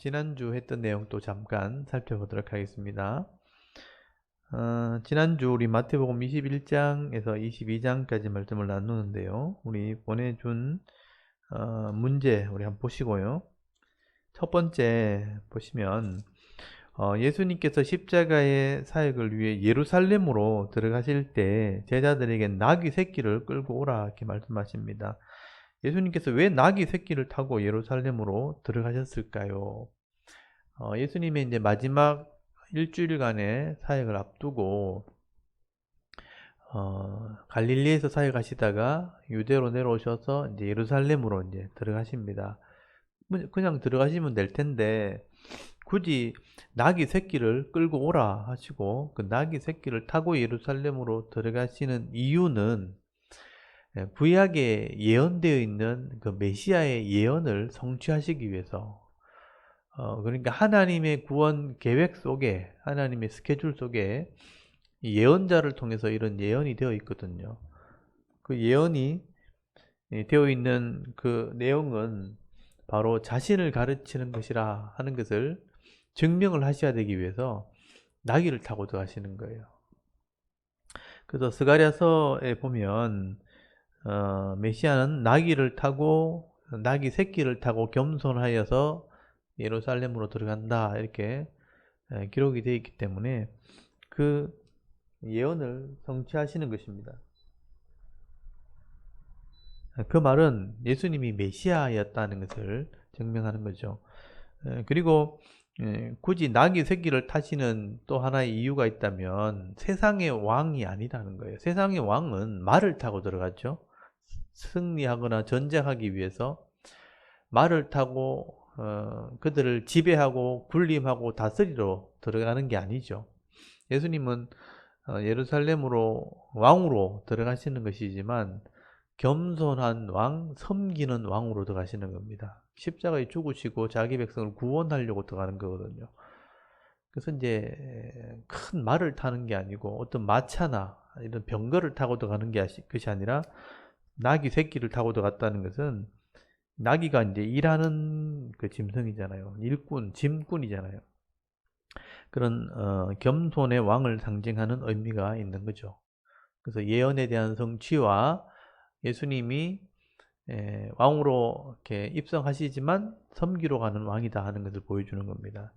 지난주 했던 내용 또 잠깐 살펴보도록 하겠습니다. 지난주 우리 마태복음 21장에서 22장까지 말씀을 나누는데요. 우리 보내준 문제 우리 한번 보시고요. 첫 번째 보시면 예수님께서 십자가의 사역을 위해 예루살렘으로 들어가실 때 제자들에게 나귀 새끼를 끌고 오라 이렇게 말씀하십니다. 예수님께서 왜 나귀 새끼를 타고 예루살렘으로 들어가셨을까요? 예수님의 이제 마지막 일주일간의 사역을 앞두고 갈릴리에서 사역하시다가 유대로 내려오셔서 이제 예루살렘으로 이제 들어가십니다. 그냥 들어가시면 될 텐데 굳이 나귀 새끼를 끌고 오라 하시고 그 나귀 새끼를 타고 예루살렘으로 들어가시는 이유는 구약에 예언되어 있는 그 메시아의 예언을 성취하시기 위해서 그러니까 하나님의 구원 계획 속에 하나님의 스케줄 속에 예언자를 통해서 이런 예언이 되어 있거든요. 그 예언이 되어 있는 그 내용은 바로 자신을 가르치는 것이라 하는 것을 증명을 하셔야 되기 위해서 나귀를 타고 들어가시는 거예요. 그래서 스가랴서에 보면 메시아는 나귀를 타고 나귀 새끼를 타고 겸손하여서 예루살렘으로 들어간다 이렇게 기록이 되어 있기 때문에 그 예언을 성취하시는 것입니다. 그 말은 예수님이 메시아였다는 것을 증명하는 거죠. 그리고 굳이 나귀 새끼를 타시는 또 하나의 이유가 있다면 세상의 왕이 아니라는 거예요. 세상의 왕은 말을 타고 들어갔죠. 승리하거나 전쟁하기 위해서 말을 타고 그들을 지배하고 군림하고 다스리러 들어가는 게 아니죠. 예수님은 예루살렘으로 왕으로 들어가시는 것이지만 겸손한 왕, 섬기는 왕으로 들어가시는 겁니다. 십자가에 죽으시고 자기 백성을 구원하려고 들어가는 거거든요. 그래서 이제 큰 말을 타는 게 아니고 어떤 마차나 이런 병거를 타고 들어가는 것이 아니라 나귀 새끼를 타고 들어갔다는 것은 나귀가 이제 일하는 그 짐승이잖아요. 일꾼, 짐꾼이잖아요. 그런 겸손의 왕을 상징하는 의미가 있는 거죠. 그래서 예언에 대한 성취와 예수님이 왕으로 이렇게 입성하시지만 섬기러 가는 왕이다 하는 것을 보여주는 겁니다.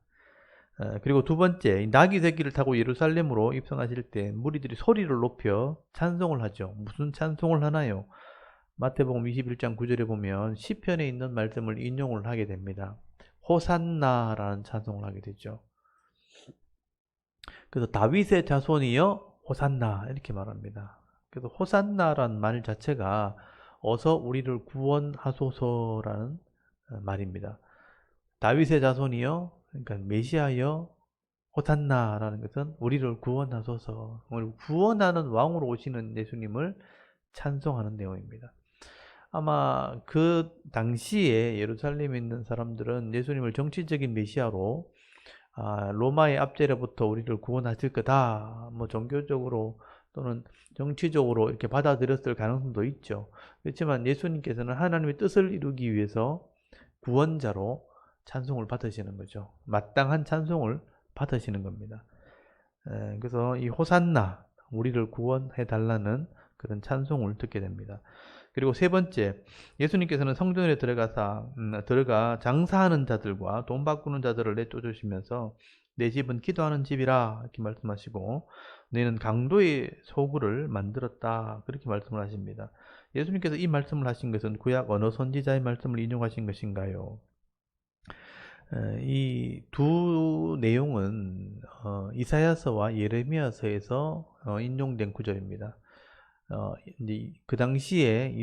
그리고 두 번째, 나귀 새끼를 타고 예루살렘으로 입성하실 때 무리들이 소리를 높여 찬송을 하죠. 무슨 찬송을 하나요? 마태복음 21장 9절에 보면 시편에 있는 말씀을 인용을 하게 됩니다. 호산나라는 찬송을 하게 되죠. 그래서 다윗의 자손이여 호산나 이렇게 말합니다. 그래서 호산나라는 말 자체가 어서 우리를 구원하소서라는 말입니다. 다윗의 자손이여, 그러니까 메시아여 호산나라는 것은 우리를 구원하소서, 우리를 구원하는 왕으로 오시는 예수님을 찬송하는 내용입니다. 아마 그 당시에 예루살렘에 있는 사람들은 예수님을 정치적인 메시아로 로마의 압제로부터 우리를 구원하실 거다, 뭐 종교적으로 또는 정치적으로 이렇게 받아들였을 가능성도 있죠. 그렇지만 예수님께서는 하나님의 뜻을 이루기 위해서 구원자로 찬송을 받으시는 거죠. 마땅한 찬송을 받으시는 겁니다. 그래서 이 호산나, 우리를 구원해 달라는 그런 찬송을 듣게 됩니다. 그리고 세 번째, 예수님께서는 성전에 들어가 장사하는 자들과 돈 바꾸는 자들을 내쫓으시면서 내 집은 기도하는 집이라 이렇게 말씀하시고 너희는 강도의 소굴을 만들었다 그렇게 말씀을 하십니다. 예수님께서 이 말씀을 하신 것은 구약 어느 선지자의 말씀을 인용하신 것인가요? 이 두 내용은 이사야서와 예레미야서에서 인용된 구절입니다. 이제 그 당시에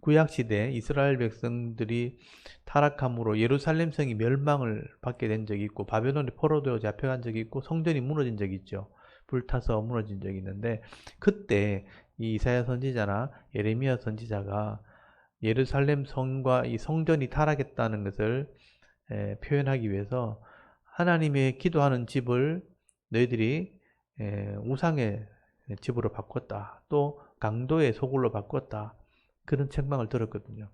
구약시대 이스라엘 백성들이 타락함으로 예루살렘 성이 멸망을 받게 된 적이 있고 바벨론에 포로되어 잡혀간 적이 있고 성전이 무너진 적이 있죠. 불타서 무너진 적이 있는데 그때 이 이사야 선지자나 예레미야 선지자가 예루살렘 성과 이 성전이 타락했다는 것을 표현하기 위해서 하나님의 기도하는 집을 너희들이 우상의 집으로 바꿨다. 또 강도의 소굴로 바꿨다. 그런 책망을 들었거든요.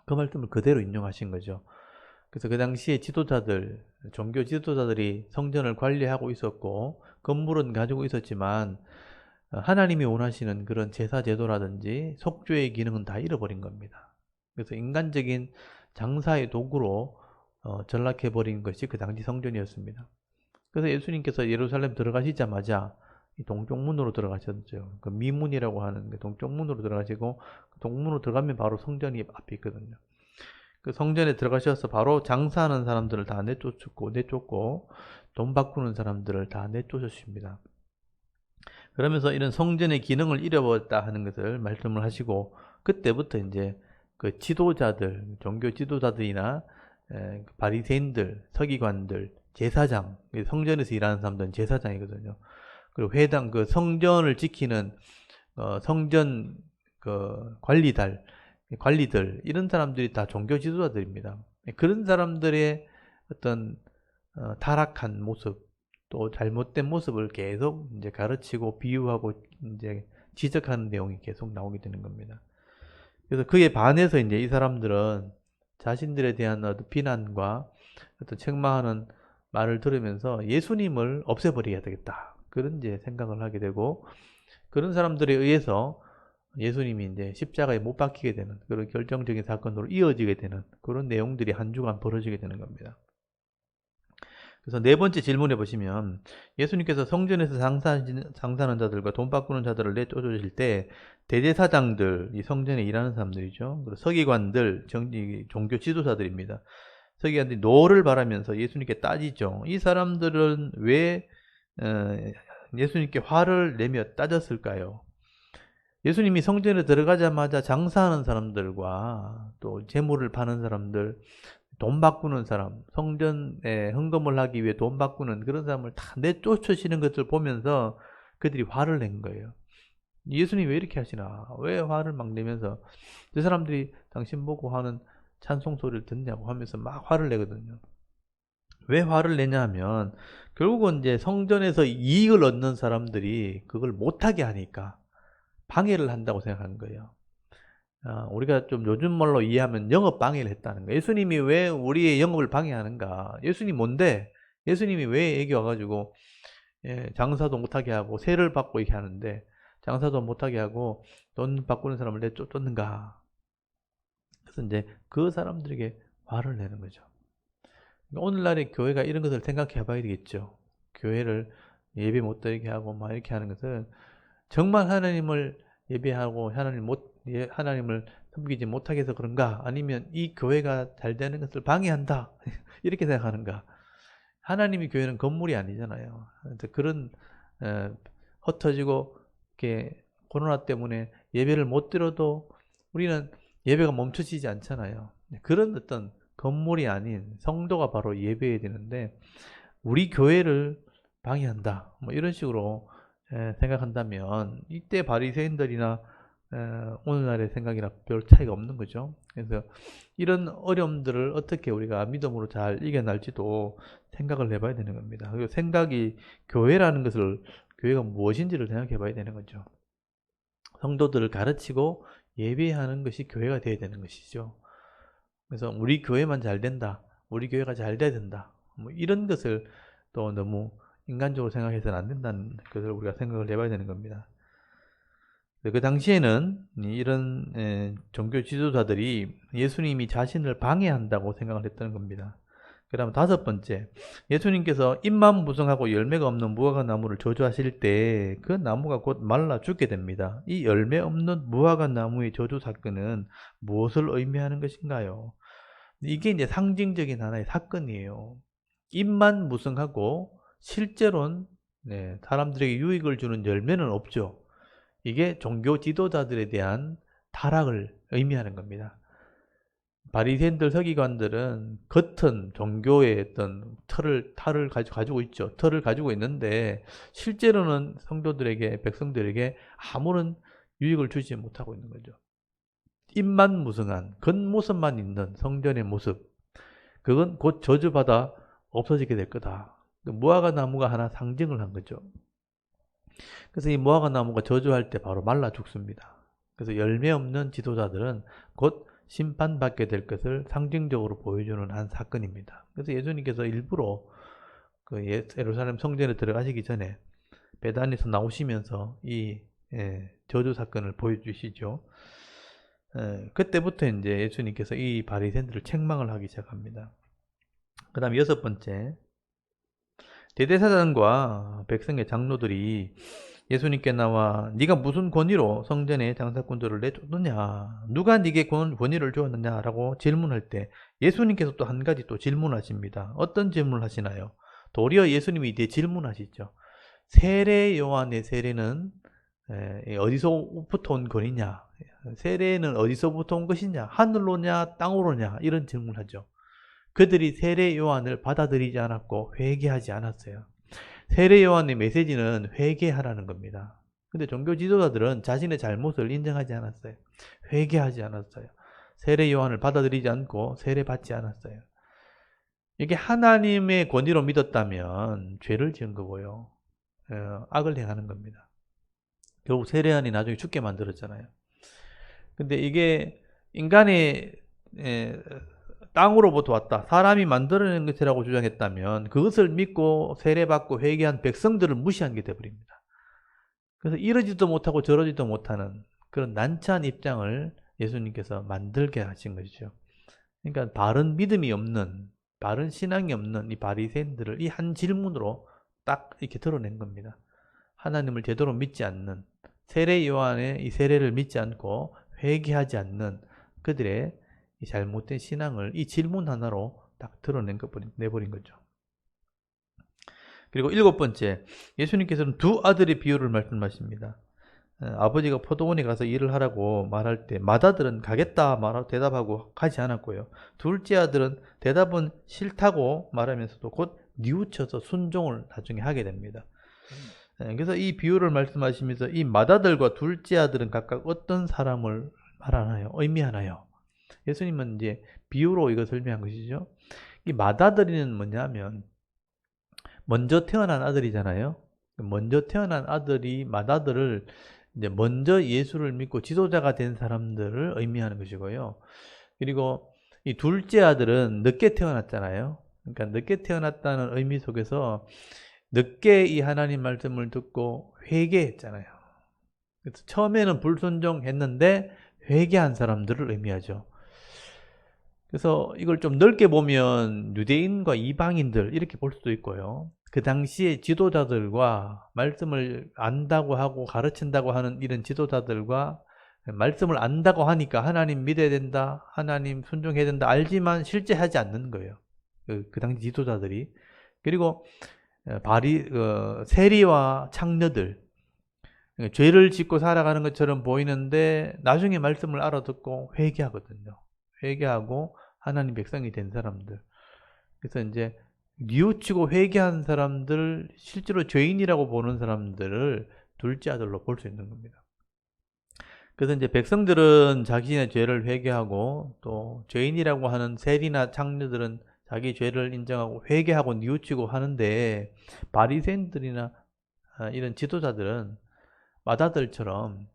그 말씀을 그대로 인용하신 거죠. 그래서 그 당시에 지도자들, 종교 지도자들이 성전을 관리하고 있었고 건물은 가지고 있었지만 하나님이 원하시는 그런 제사 제도라든지 속죄의 기능은 다 잃어버린 겁니다. 그래서 인간적인 장사의 도구로 전락해버린 것이 그 당시 성전이었습니다. 그래서 예수님께서 예루살렘 들어가시자마자 이 동쪽문으로 들어가셨죠. 그 미문이라고 하는 그 동쪽문으로 들어가시고 그 동문으로 들어가면 바로 성전이 앞에 있거든요. 그 성전에 들어가셔서 바로 장사하는 사람들을 다 내쫓고 돈 바꾸는 사람들을 다 내쫓으십니다. 그러면서 이런 성전의 기능을 잃어버렸다 하는 것을 말씀을 하시고 그때부터 이제 그 지도자들, 종교 지도자들이나 바리새인들, 서기관들, 제사장, 성전에서 일하는 사람들은 제사장이거든요. 그리고 회당, 그 성전을 지키는 성전 그 관리들 이런 사람들이 다 종교 지도자들입니다. 그런 사람들의 어떤 타락한 모습, 또 잘못된 모습을 계속 이제 가르치고 비유하고 이제 지적하는 내용이 계속 나오게 되는 겁니다. 그래서 그에 반해서 이제 이 사람들은 자신들에 대한 어떤 비난과 어떤 책망하는 말을 들으면서 예수님을 없애버려야 되겠다. 그런 이제 생각을 하게 되고 그런 사람들에 의해서 예수님이 이제 십자가에 못 박히게 되는 그런 결정적인 사건으로 이어지게 되는 그런 내용들이 한 주간 벌어지게 되는 겁니다. 그래서 네 번째 질문해 보시면 예수님께서 성전에서 장사하는 자들과 돈 바꾸는 자들을 내쫓으실 때 대제사장들, 이 성전에 일하는 사람들이죠. 그리고 서기관들, 종교 지도자들입니다. 서기관들이 노를 바라면서 예수님께 따지죠. 이 사람들은 왜 예수님께 화를 내며 따졌을까요? 예수님이 성전에 들어가자마자 장사하는 사람들과 또 재물을 파는 사람들, 돈 바꾸는 사람, 성전에 헌금을 하기 위해 돈 바꾸는 그런 사람을 다 내쫓으시는 것을 보면서 그들이 화를 낸 거예요. 예수님 왜 이렇게 하시나? 왜 화를 막 내면서 그 사람들이 당신 보고 하는 찬송 소리를 듣냐고 하면서 막 화를 내거든요. 왜 화를 내냐 하면 결국은 이제 성전에서 이익을 얻는 사람들이 그걸 못하게 하니까 방해를 한다고 생각하는 거예요. 우리가 좀 요즘 말로 이해하면 영업 방해를 했다는 거예요. 예수님이 왜 우리의 영업을 방해하는가? 예수님 뭔데? 예수님이 왜 여기 와가지고 장사도 못하게 하고 세를 받고 이렇게 하는데 장사도 못하게 하고 돈 바꾸는 사람을 내쫓는가? 그래서 이제 그 사람들에게 화를 내는 거죠. 오늘날의 교회가 이런 것을 생각해 봐야 되겠죠. 교회를 예배 못 드리게 하고 막 이렇게 하는 것은 정말 하나님을 예배하고 하나님을 섬기지 못하게 해서 그런가? 아니면 이 교회가 잘 되는 것을 방해한다. 이렇게 생각하는가? 하나님의 교회는 건물이 아니잖아요. 그런 흩어지고 이렇게 코로나 때문에 예배를 못 드려도 우리는 예배가 멈춰지지 않잖아요. 그런 어떤 건물이 아닌 성도가 바로 예배해야 되는데 우리 교회를 방해한다. 뭐 이런 식으로 생각한다면 이때 바리새인들이나 오늘날의 생각이랑 별 차이가 없는 거죠. 그래서 이런 어려움들을 어떻게 우리가 믿음으로 잘 이겨낼지도 생각을 해봐야 되는 겁니다. 그리고 생각이 교회라는 것을 교회가 무엇인지를 생각해 봐야 되는 거죠. 성도들을 가르치고 예배하는 것이 교회가 되어야 되는 것이죠. 그래서 우리 교회만 잘 된다. 우리 교회가 잘 돼야 된다. 뭐 이런 것을 또 너무 인간적으로 생각해서는 안 된다는 것을 우리가 생각을 해봐야 되는 겁니다. 그 당시에는 이런 종교 지도자들이 예수님이 자신을 방해한다고 생각을 했다는 겁니다. 그 다음 다섯 번째, 예수님께서 잎만 무성하고 열매가 없는 무화과 나무를 저주하실 때 그 나무가 곧 말라 죽게 됩니다. 이 열매 없는 무화과 나무의 저주 사건은 무엇을 의미하는 것인가요? 이게 이제 상징적인 하나의 사건이에요. 잎만 무성하고 실제로는 사람들에게 유익을 주는 열매는 없죠. 이게 종교 지도자들에 대한 타락을 의미하는 겁니다. 바리새인들 서기관들은 겉은 종교의 어떤 탈을 가지고 있죠. 틀을 가지고 있는데 실제로는 성도들에게 백성들에게 아무런 유익을 주지 못하고 있는 거죠. 잎만 무성한 겉모습만 있는 성전의 모습, 그건 곧 저주받아 없어지게 될 거다. 무화과 나무가 하나 상징을 한 거죠. 그래서 이 무화과 나무가 저주할 때 바로 말라 죽습니다. 그래서 열매 없는 지도자들은 곧 심판받게 될 것을 상징적으로 보여주는 한 사건입니다. 그래서 예수님께서 일부러 그 예루살렘 성전에 들어가시기 전에 베단에서 나오시면서 이 저주 사건을 보여주시죠. 그때부터 이제 예수님께서 이 바리새인들을 책망을 하기 시작합니다. 그 다음 6번째, 대제사장과 백성의 장로들이 예수님께 나와 네가 무슨 권위로 성전의 장사꾼들을 내쫓느냐, 누가 네게 권위를 주었느냐 라고 질문할 때 예수님께서 또 한 가지 또 질문하십니다. 어떤 질문을 하시나요? 도리어 예수님이 이제 질문하시죠. 세례 요한의 세례는 어디서부터 온 권위냐, 세례는 어디서부터 온 것이냐, 하늘로냐 땅으로냐, 이런 질문하죠. 그들이 세례 요한을 받아들이지 않았고 회개하지 않았어요. 세례 요한의 메시지는 회개하라는 겁니다. 근데 종교 지도자들은 자신의 잘못을 인정하지 않았어요. 회개하지 않았어요. 세례 요한을 받아들이지 않고 세례 받지 않았어요. 이게 하나님의 권위로 믿었다면 죄를 지은 거고요. 악을 행하는 겁니다. 결국 세례 요한이 나중에 죽게 만들었잖아요. 근데 이게 인간의 땅으로부터 왔다, 사람이 만들어낸 것이라고 주장했다면 그것을 믿고 세례받고 회개한 백성들을 무시한 게 되어버립니다. 그래서 이러지도 못하고 저러지도 못하는 그런 난처한 입장을 예수님께서 만들게 하신 것이죠. 그러니까 바른 믿음이 없는, 바른 신앙이 없는 이 바리새인들을 이 한 질문으로 딱 이렇게 드러낸 겁니다. 하나님을 제대로 믿지 않는, 세례 요한의 이 세례를 믿지 않고 회개하지 않는 그들의 이 잘못된 신앙을 이 질문 하나로 딱 내버린 거죠. 그리고 7번째, 예수님께서는 두 아들의 비유를 말씀하십니다. 아버지가 포도원에 가서 일을 하라고 말할 때 맏아들은 가겠다 말하고 대답하고 가지 않았고요. 둘째 아들은 대답은 싫다고 말하면서도 곧 뉘우쳐서 순종을 나중에 하게 됩니다. 그래서 이 비유를 말씀하시면서 이 맏아들과 둘째 아들은 각각 어떤 사람을 말하나요? 의미하나요? 예수님은 이제 비유로 이거 설명한 것이죠. 이 맏아들이는 뭐냐면 먼저 태어난 아들이잖아요. 먼저 태어난 아들이 맏아들을 이제 먼저 예수를 믿고 지도자가 된 사람들을 의미하는 것이고요. 그리고 이 둘째 아들은 늦게 태어났잖아요. 그러니까 늦게 태어났다는 의미 속에서 늦게 이 하나님 말씀을 듣고 회개했잖아요. 그래서 처음에는 불순종했는데 회개한 사람들을 의미하죠. 그래서 이걸 좀 넓게 보면 유대인과 이방인들 이렇게 볼 수도 있고요. 그 당시에 지도자들과 말씀을 안다고 하고 가르친다고 하는 이런 지도자들과 말씀을 안다고 하니까 하나님 믿어야 된다, 하나님 순종해야 된다 알지만 실제 하지 않는 거예요. 그 당시 지도자들이. 그리고 세리와 창녀들, 죄를 짓고 살아가는 것처럼 보이는데 나중에 말씀을 알아듣고 회개하거든요. 회개하고 하나님 백성이 된 사람들. 그래서 이제 뉘우치고 회개한 사람들, 실제로 죄인이라고 보는 사람들을 둘째 아들로 볼 수 있는 겁니다. 그래서 이제 백성들은 자신의 죄를 회개하고 또 죄인이라고 하는 세리나 창녀들은 자기 죄를 인정하고 회개하고 뉘우치고 하는데 바리새인들이나 이런 지도자들은 맏아들처럼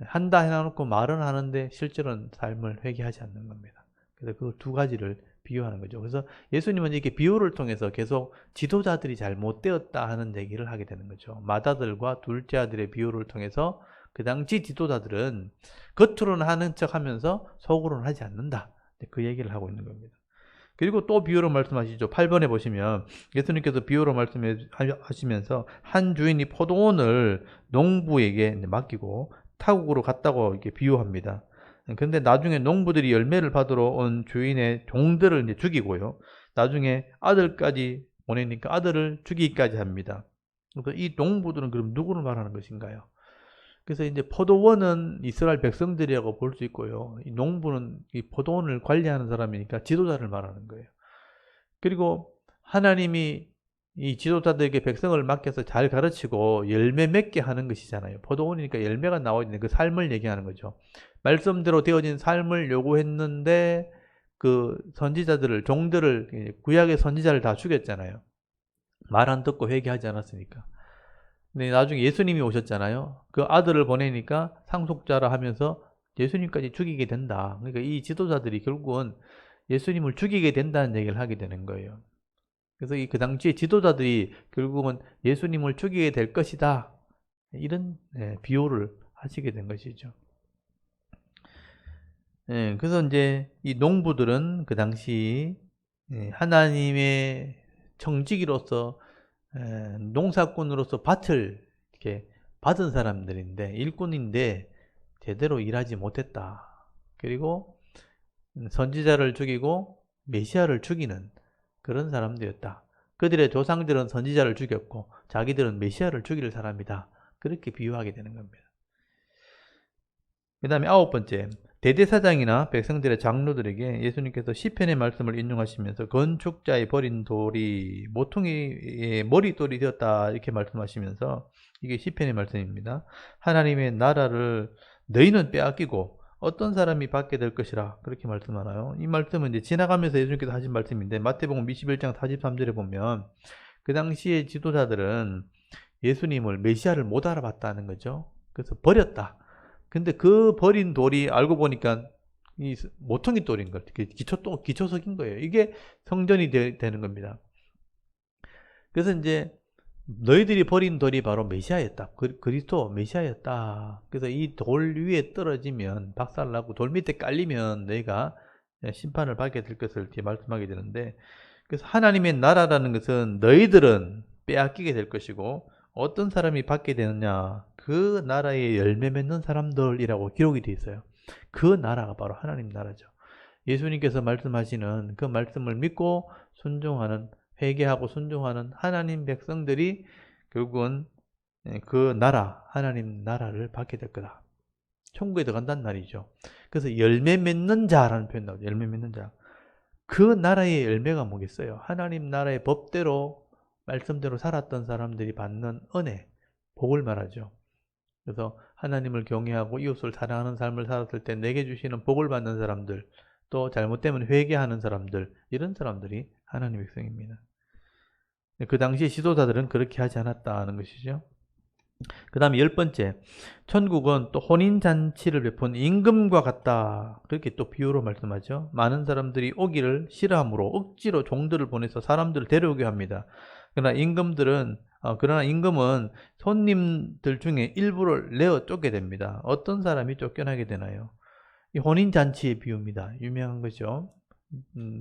한다 해놓고 말은 하는데 실제로는 삶을 회개하지 않는 겁니다. 그래서 그 두 가지를 비유하는 거죠. 그래서 예수님은 이렇게 비유를 통해서 계속 지도자들이 잘못되었다 하는 얘기를 하게 되는 거죠. 맏아들과 둘째 아들의 비유를 통해서 그 당시 지도자들은 겉으로는 하는 척 하면서 속으로는 하지 않는다. 그 얘기를 하고 있는 겁니다. 그리고 또 비유로 말씀하시죠. 8번에 보시면 예수님께서 비유로 말씀하시면서 한 주인이 포도원을 농부에게 맡기고 타국으로 갔다고 이렇게 비유합니다. 근데 나중에 농부들이 열매를 받으러 온 주인의 종들을 이제 죽이고요. 나중에 아들까지 보내니까 아들을 죽이기까지 합니다. 그래서 이 농부들은 그럼 누구를 말하는 것인가요? 그래서 이제 포도원은 이스라엘 백성들이라고 볼 수 있고요. 이 농부는 이 포도원을 관리하는 사람이니까 지도자를 말하는 거예요. 그리고 하나님이 이 지도자들에게 백성을 맡겨서 잘 가르치고 열매 맺게 하는 것이잖아요. 포도원이니까 열매가 나와야 되는 그 삶을 얘기하는 거죠. 말씀대로 되어진 삶을 요구했는데 그 선지자들을, 종들을, 구약의 선지자를 다 죽였잖아요. 말 안 듣고 회개하지 않았으니까. 근데 나중에 예수님이 오셨잖아요. 그 아들을 보내니까 상속자라 하면서 예수님까지 죽이게 된다. 그러니까 이 지도자들이 결국은 예수님을 죽이게 된다는 얘기를 하게 되는 거예요. 그래서 그 당시에 지도자들이 결국은 예수님을 죽이게 될 것이다. 이런 비유를 하시게 된 것이죠. 그래서 이제 이 농부들은 그 당시 하나님의 청지기로서 농사꾼으로서 밭을 이렇게 받은 사람들인데 일꾼인데 제대로 일하지 못했다. 그리고 선지자를 죽이고 메시아를 죽이는 그런 사람들이었다. 그들의 조상들은 선지자를 죽였고 자기들은 메시아를 죽일 사람이다. 그렇게 비유하게 되는 겁니다. 그 다음에 9번째, 대제사장이나 백성들의 장로들에게 예수님께서 시편의 말씀을 인용하시면서 건축자의 버린 돌이 모퉁이의 머릿돌이 되었다 이렇게 말씀하시면서 이게 시편의 말씀입니다. 하나님의 나라를 너희는 빼앗기고 어떤 사람이 받게 될 것이라 그렇게 말씀하나요? 이 말씀은 이제 지나가면서 예수님께서 하신 말씀인데 마태복음 21장 43절에 보면 그 당시의 지도자들은 예수님을 메시아를 못 알아봤다는 거죠. 그래서 버렸다. 근데 그 버린 돌이 알고 보니까 이 모퉁이 돌인 것, 기초석인 거예요. 이게 성전이 되는 겁니다. 그래서 이제 너희들이 버린 돌이 바로 메시아였다. 그리스도 메시아였다. 그래서 이 돌 위에 떨어지면 박살나고 돌 밑에 깔리면 너희가 심판을 받게 될 것을 말씀하게 되는데, 그래서 하나님의 나라라는 것은 너희들은 빼앗기게 될 것이고 어떤 사람이 받게 되느냐, 그 나라에 열매 맺는 사람들이라고 기록이 되어 있어요. 그 나라가 바로 하나님 나라죠. 예수님께서 말씀하시는 그 말씀을 믿고 순종하는, 회개하고 순종하는 하나님 백성들이 결국은 그 나라, 하나님 나라를 받게 될 거다. 천국에 들어간다는 말이죠. 그래서 열매 맺는 자라는 표현 나오죠. 열매 맺는 자. 그 나라의 열매가 뭐겠어요? 하나님 나라의 법대로 말씀대로 살았던 사람들이 받는 은혜, 복을 말하죠. 그래서 하나님을 경외하고 이웃을 사랑하는 삶을 살았을 때 내게 주시는 복을 받는 사람들, 또 잘못되면 회개하는 사람들, 이런 사람들이 하나님의 백성입니다. 그 당시 지도자들은 그렇게 하지 않았다는 것이죠. 그 다음에 10번째, 천국은 또 혼인잔치를 베푼 임금과 같다. 그렇게 또 비유로 말씀하죠. 많은 사람들이 오기를 싫어함으로 억지로 종들을 보내서 사람들을 데려오게 합니다. 그러나 임금은 손님들 중에 일부를 내어 쫓게 됩니다. 어떤 사람이 쫓겨나게 되나요? 이 혼인잔치의 비유입니다. 유명한 거죠.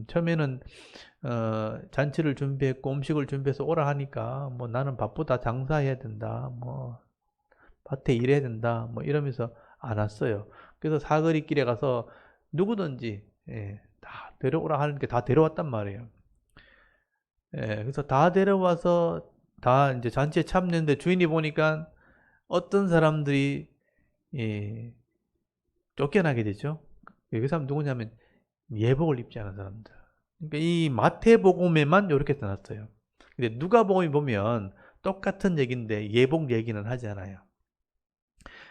처음에는 잔치를 준비했고 음식을 준비해서 오라 하니까 뭐 나는 바쁘다, 장사해야 된다, 뭐 밭에 일해야 된다, 뭐 이러면서 안 왔어요. 그래서 사거리길에 가서 누구든지 다 데려오라 하는데 다 데려왔단 말이에요. 그래서 다 데려와서 다 이제 잔치에 참는데 주인이 보니까 어떤 사람들이 쫓겨나게 되죠. 그 사람 누구냐면 예복을 입지 않은 사람들. 그러니까 이 마태복음에만 이렇게 써놨어요. 근데 누가복음에 보면 똑같은 얘기인데 예복 얘기는 하지 않아요.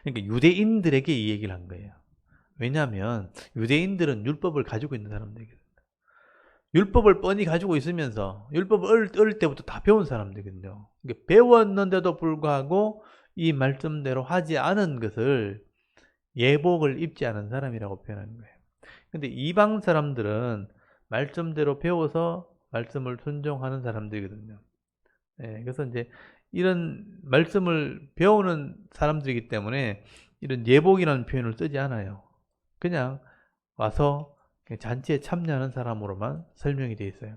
그러니까 유대인들에게 이 얘기를 한 거예요. 왜냐하면 유대인들은 율법을 가지고 있는 사람들이거든요. 율법을 뻔히 가지고 있으면서 율법을 어릴 때부터 다 배운 사람들이거든요. 그러니까 배웠는데도 불구하고 이 말씀대로 하지 않은 것을 예복을 입지 않은 사람이라고 표현하는 거예요. 근데 이방 사람들은 말씀대로 배워서 말씀을 순종하는 사람들이거든요. 그래서 이제 이런 말씀을 배우는 사람들이기 때문에 이런 예복이라는 표현을 쓰지 않아요. 그냥 와서 잔치에 참여하는 사람으로만 설명이 되어 있어요.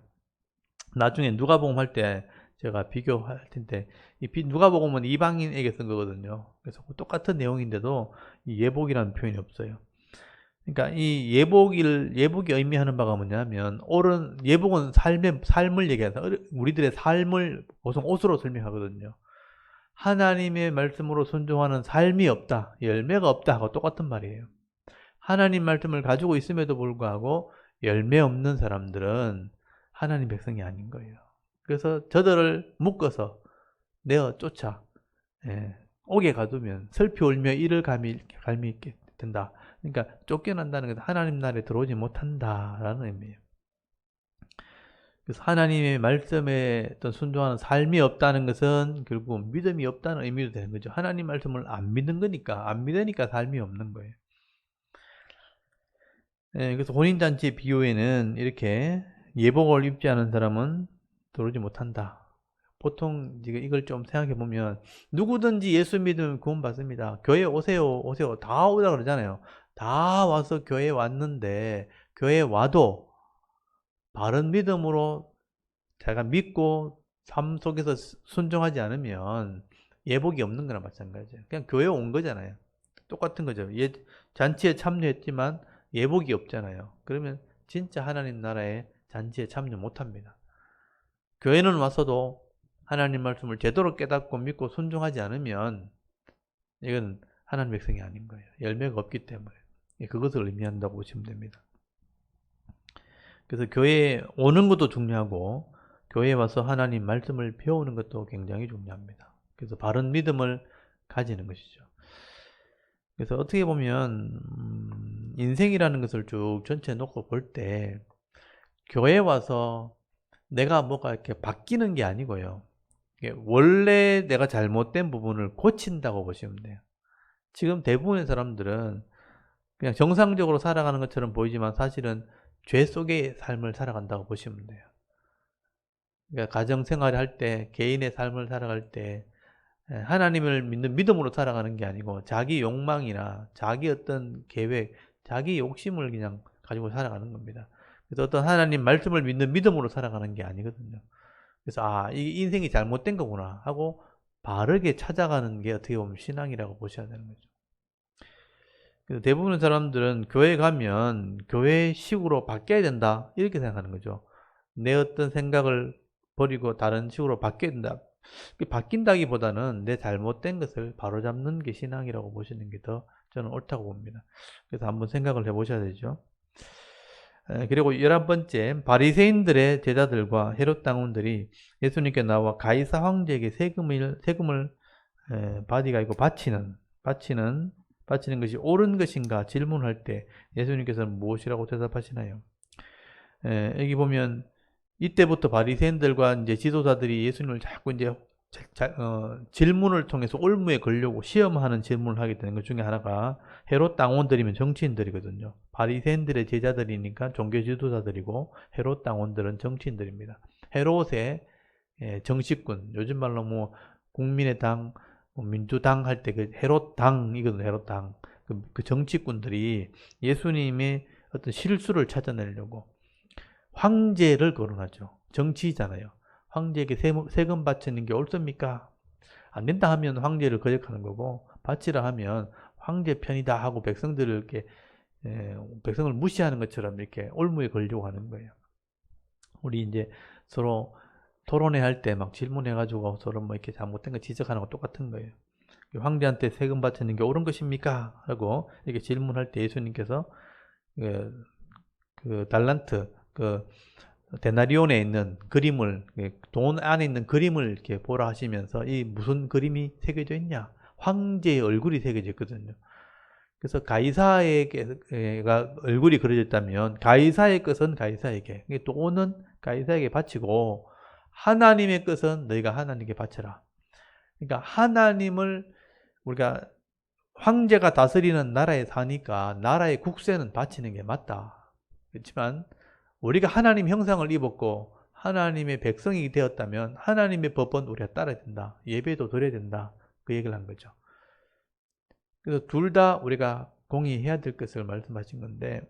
나중에 누가복음 할 때 제가 비교할 텐데, 이 누가복음은 이방인에게 쓴 거거든요. 그래서 똑같은 내용인데도 이 예복이라는 표현이 없어요. 그러니까 이 예복이 의미하는 바가 뭐냐면, 예복은 삶을 얘기해서 우리들의 삶을 보통 옷으로 설명하거든요. 하나님의 말씀으로 순종하는 삶이 없다, 열매가 없다 하고 똑같은 말이에요. 하나님 말씀을 가지고 있음에도 불구하고 열매 없는 사람들은 하나님 백성이 아닌 거예요. 그래서 저들을 묶어서 내어 쫓아 옥에 가두면 슬피 울며 이를 갈미 있게 된다. 그러니까 쫓겨난다는 것은 하나님 나라에 들어오지 못한다라는 의미예요. 그래서 하나님의 말씀에 어떤 순종하는 삶이 없다는 것은 결국 믿음이 없다는 의미도 되는 거죠. 하나님 말씀을 안 믿는 거니까, 안 믿으니까 삶이 없는 거예요. 그래서 혼인잔치 비유에는 이렇게 예복을 입지 않은 사람은 들어오지 못한다. 보통 이걸 좀 생각해 보면 누구든지 예수 믿으면 구원 받습니다. 교회 오세요, 오세요. 다 오라 그러잖아요. 다 와서 교회에 왔는데 교회에 와도 바른 믿음으로 자기가 믿고 삶 속에서 순종하지 않으면 예복이 없는 거나 마찬가지예요. 그냥 교회에 온 거잖아요. 똑같은 거죠. 잔치에 참여했지만 예복이 없잖아요. 그러면 진짜 하나님 나라의 잔치에 참여 못합니다. 교회는 와서도 하나님 말씀을 제대로 깨닫고 믿고 순종하지 않으면 이건 하나님 백성이 아닌 거예요. 열매가 없기 때문에. 그것을 의미한다고 보시면 됩니다. 그래서 교회에 오는 것도 중요하고 교회에 와서 하나님 말씀을 배우는 것도 굉장히 중요합니다. 그래서 바른 믿음을 가지는 것이죠. 그래서 어떻게 보면 인생이라는 것을 쭉 전체 놓고 볼 때 교회에 와서 내가 뭐가 이렇게 바뀌는 게 아니고요. 원래 내가 잘못된 부분을 고친다고 보시면 돼요. 지금 대부분의 사람들은 그냥 정상적으로 살아가는 것처럼 보이지만 사실은 죄 속의 삶을 살아간다고 보시면 돼요. 그러니까 가정생활을 할 때, 개인의 삶을 살아갈 때 하나님을 믿는 믿음으로 살아가는 게 아니고 자기 욕망이나 자기 어떤 계획, 자기 욕심을 그냥 가지고 살아가는 겁니다. 그래서 어떤 하나님 말씀을 믿는 믿음으로 살아가는 게 아니거든요. 그래서 이 인생이 잘못된 거구나 하고 바르게 찾아가는 게 어떻게 보면 신앙이라고 보셔야 되는 거죠. 그래서 대부분의 사람들은 교회 가면 교회식으로 바뀌어야 된다 이렇게 생각하는 거죠. 내 어떤 생각을 버리고 다른 식으로 바뀌어야 된다. 바뀐다기보다는 내 잘못된 것을 바로잡는 게 신앙이라고 보시는 게 더 저는 옳다고 봅니다. 그래서 한번 생각을 해보셔야 되죠. 그리고 11번째, 바리새인들의 제자들과 헤롯 당원들이 예수님께 나와 가이사 황제에게 세금을 바디가 있고 바치는 것이 옳은 것인가 질문할 때 예수님께서는 무엇이라고 대답하시나요? 여기 보면 이때부터 바리새인들과 이제 지도자들이 예수님을 자꾸 이제 질문을 통해서 올무에 걸려고 시험하는 질문을 하게 되는 것 중에 하나가 헤롯 당원들이면 정치인들이거든요. 바리새인들의 제자들이니까 종교 지도자들이고 헤롯 당원들은 정치인들입니다. 헤롯의 정치꾼, 요즘 말로 뭐 국민의 당, 민주당 할 때 그 헤롯당이거든요. 헤롯당. 그 정치꾼들이 예수님의 어떤 실수를 찾아내려고 황제를 거론하죠. 정치잖아요. 황제에게 세금 바치는 게 옳습니까? 안 된다 하면 황제를 거역하는 거고, 바치라 하면 황제 편이다 하고 백성들을 이렇게 백성을 무시하는 것처럼 이렇게 올무에 걸려고 하는 거예요. 우리 이제 서로 토론회 할 때 막 질문해가지고 서로 뭐 이렇게 잘못된 거 지적하는 거 똑같은 거예요. 황제한테 세금 바치는 게 옳은 것입니까? 하고 이렇게 질문할 때 예수님께서 그 달란트, 데나리온에 있는 그림을, 돈 안에 있는 그림을 이렇게 보라 하시면서 이 무슨 그림이 새겨져 있냐? 황제의 얼굴이 새겨져 있거든요. 그래서 가이사에게가 얼굴이 그려져 있다면 가이사의 것은 가이사에게, 돈은 가이사에게 바치고 하나님의 것은 너희가 하나님께 바쳐라. 그러니까 하나님을 우리가 황제가 다스리는 나라에 사니까 나라의 국세는 바치는 게 맞다. 그렇지만 우리가 하나님 형상을 입었고 하나님의 백성이 되었다면 하나님의 법은 우리가 따라야 된다. 예배도 드려야 된다. 그 얘기를 한 거죠. 그래서 둘 다 우리가 공의해야 될 것을 말씀하신 건데,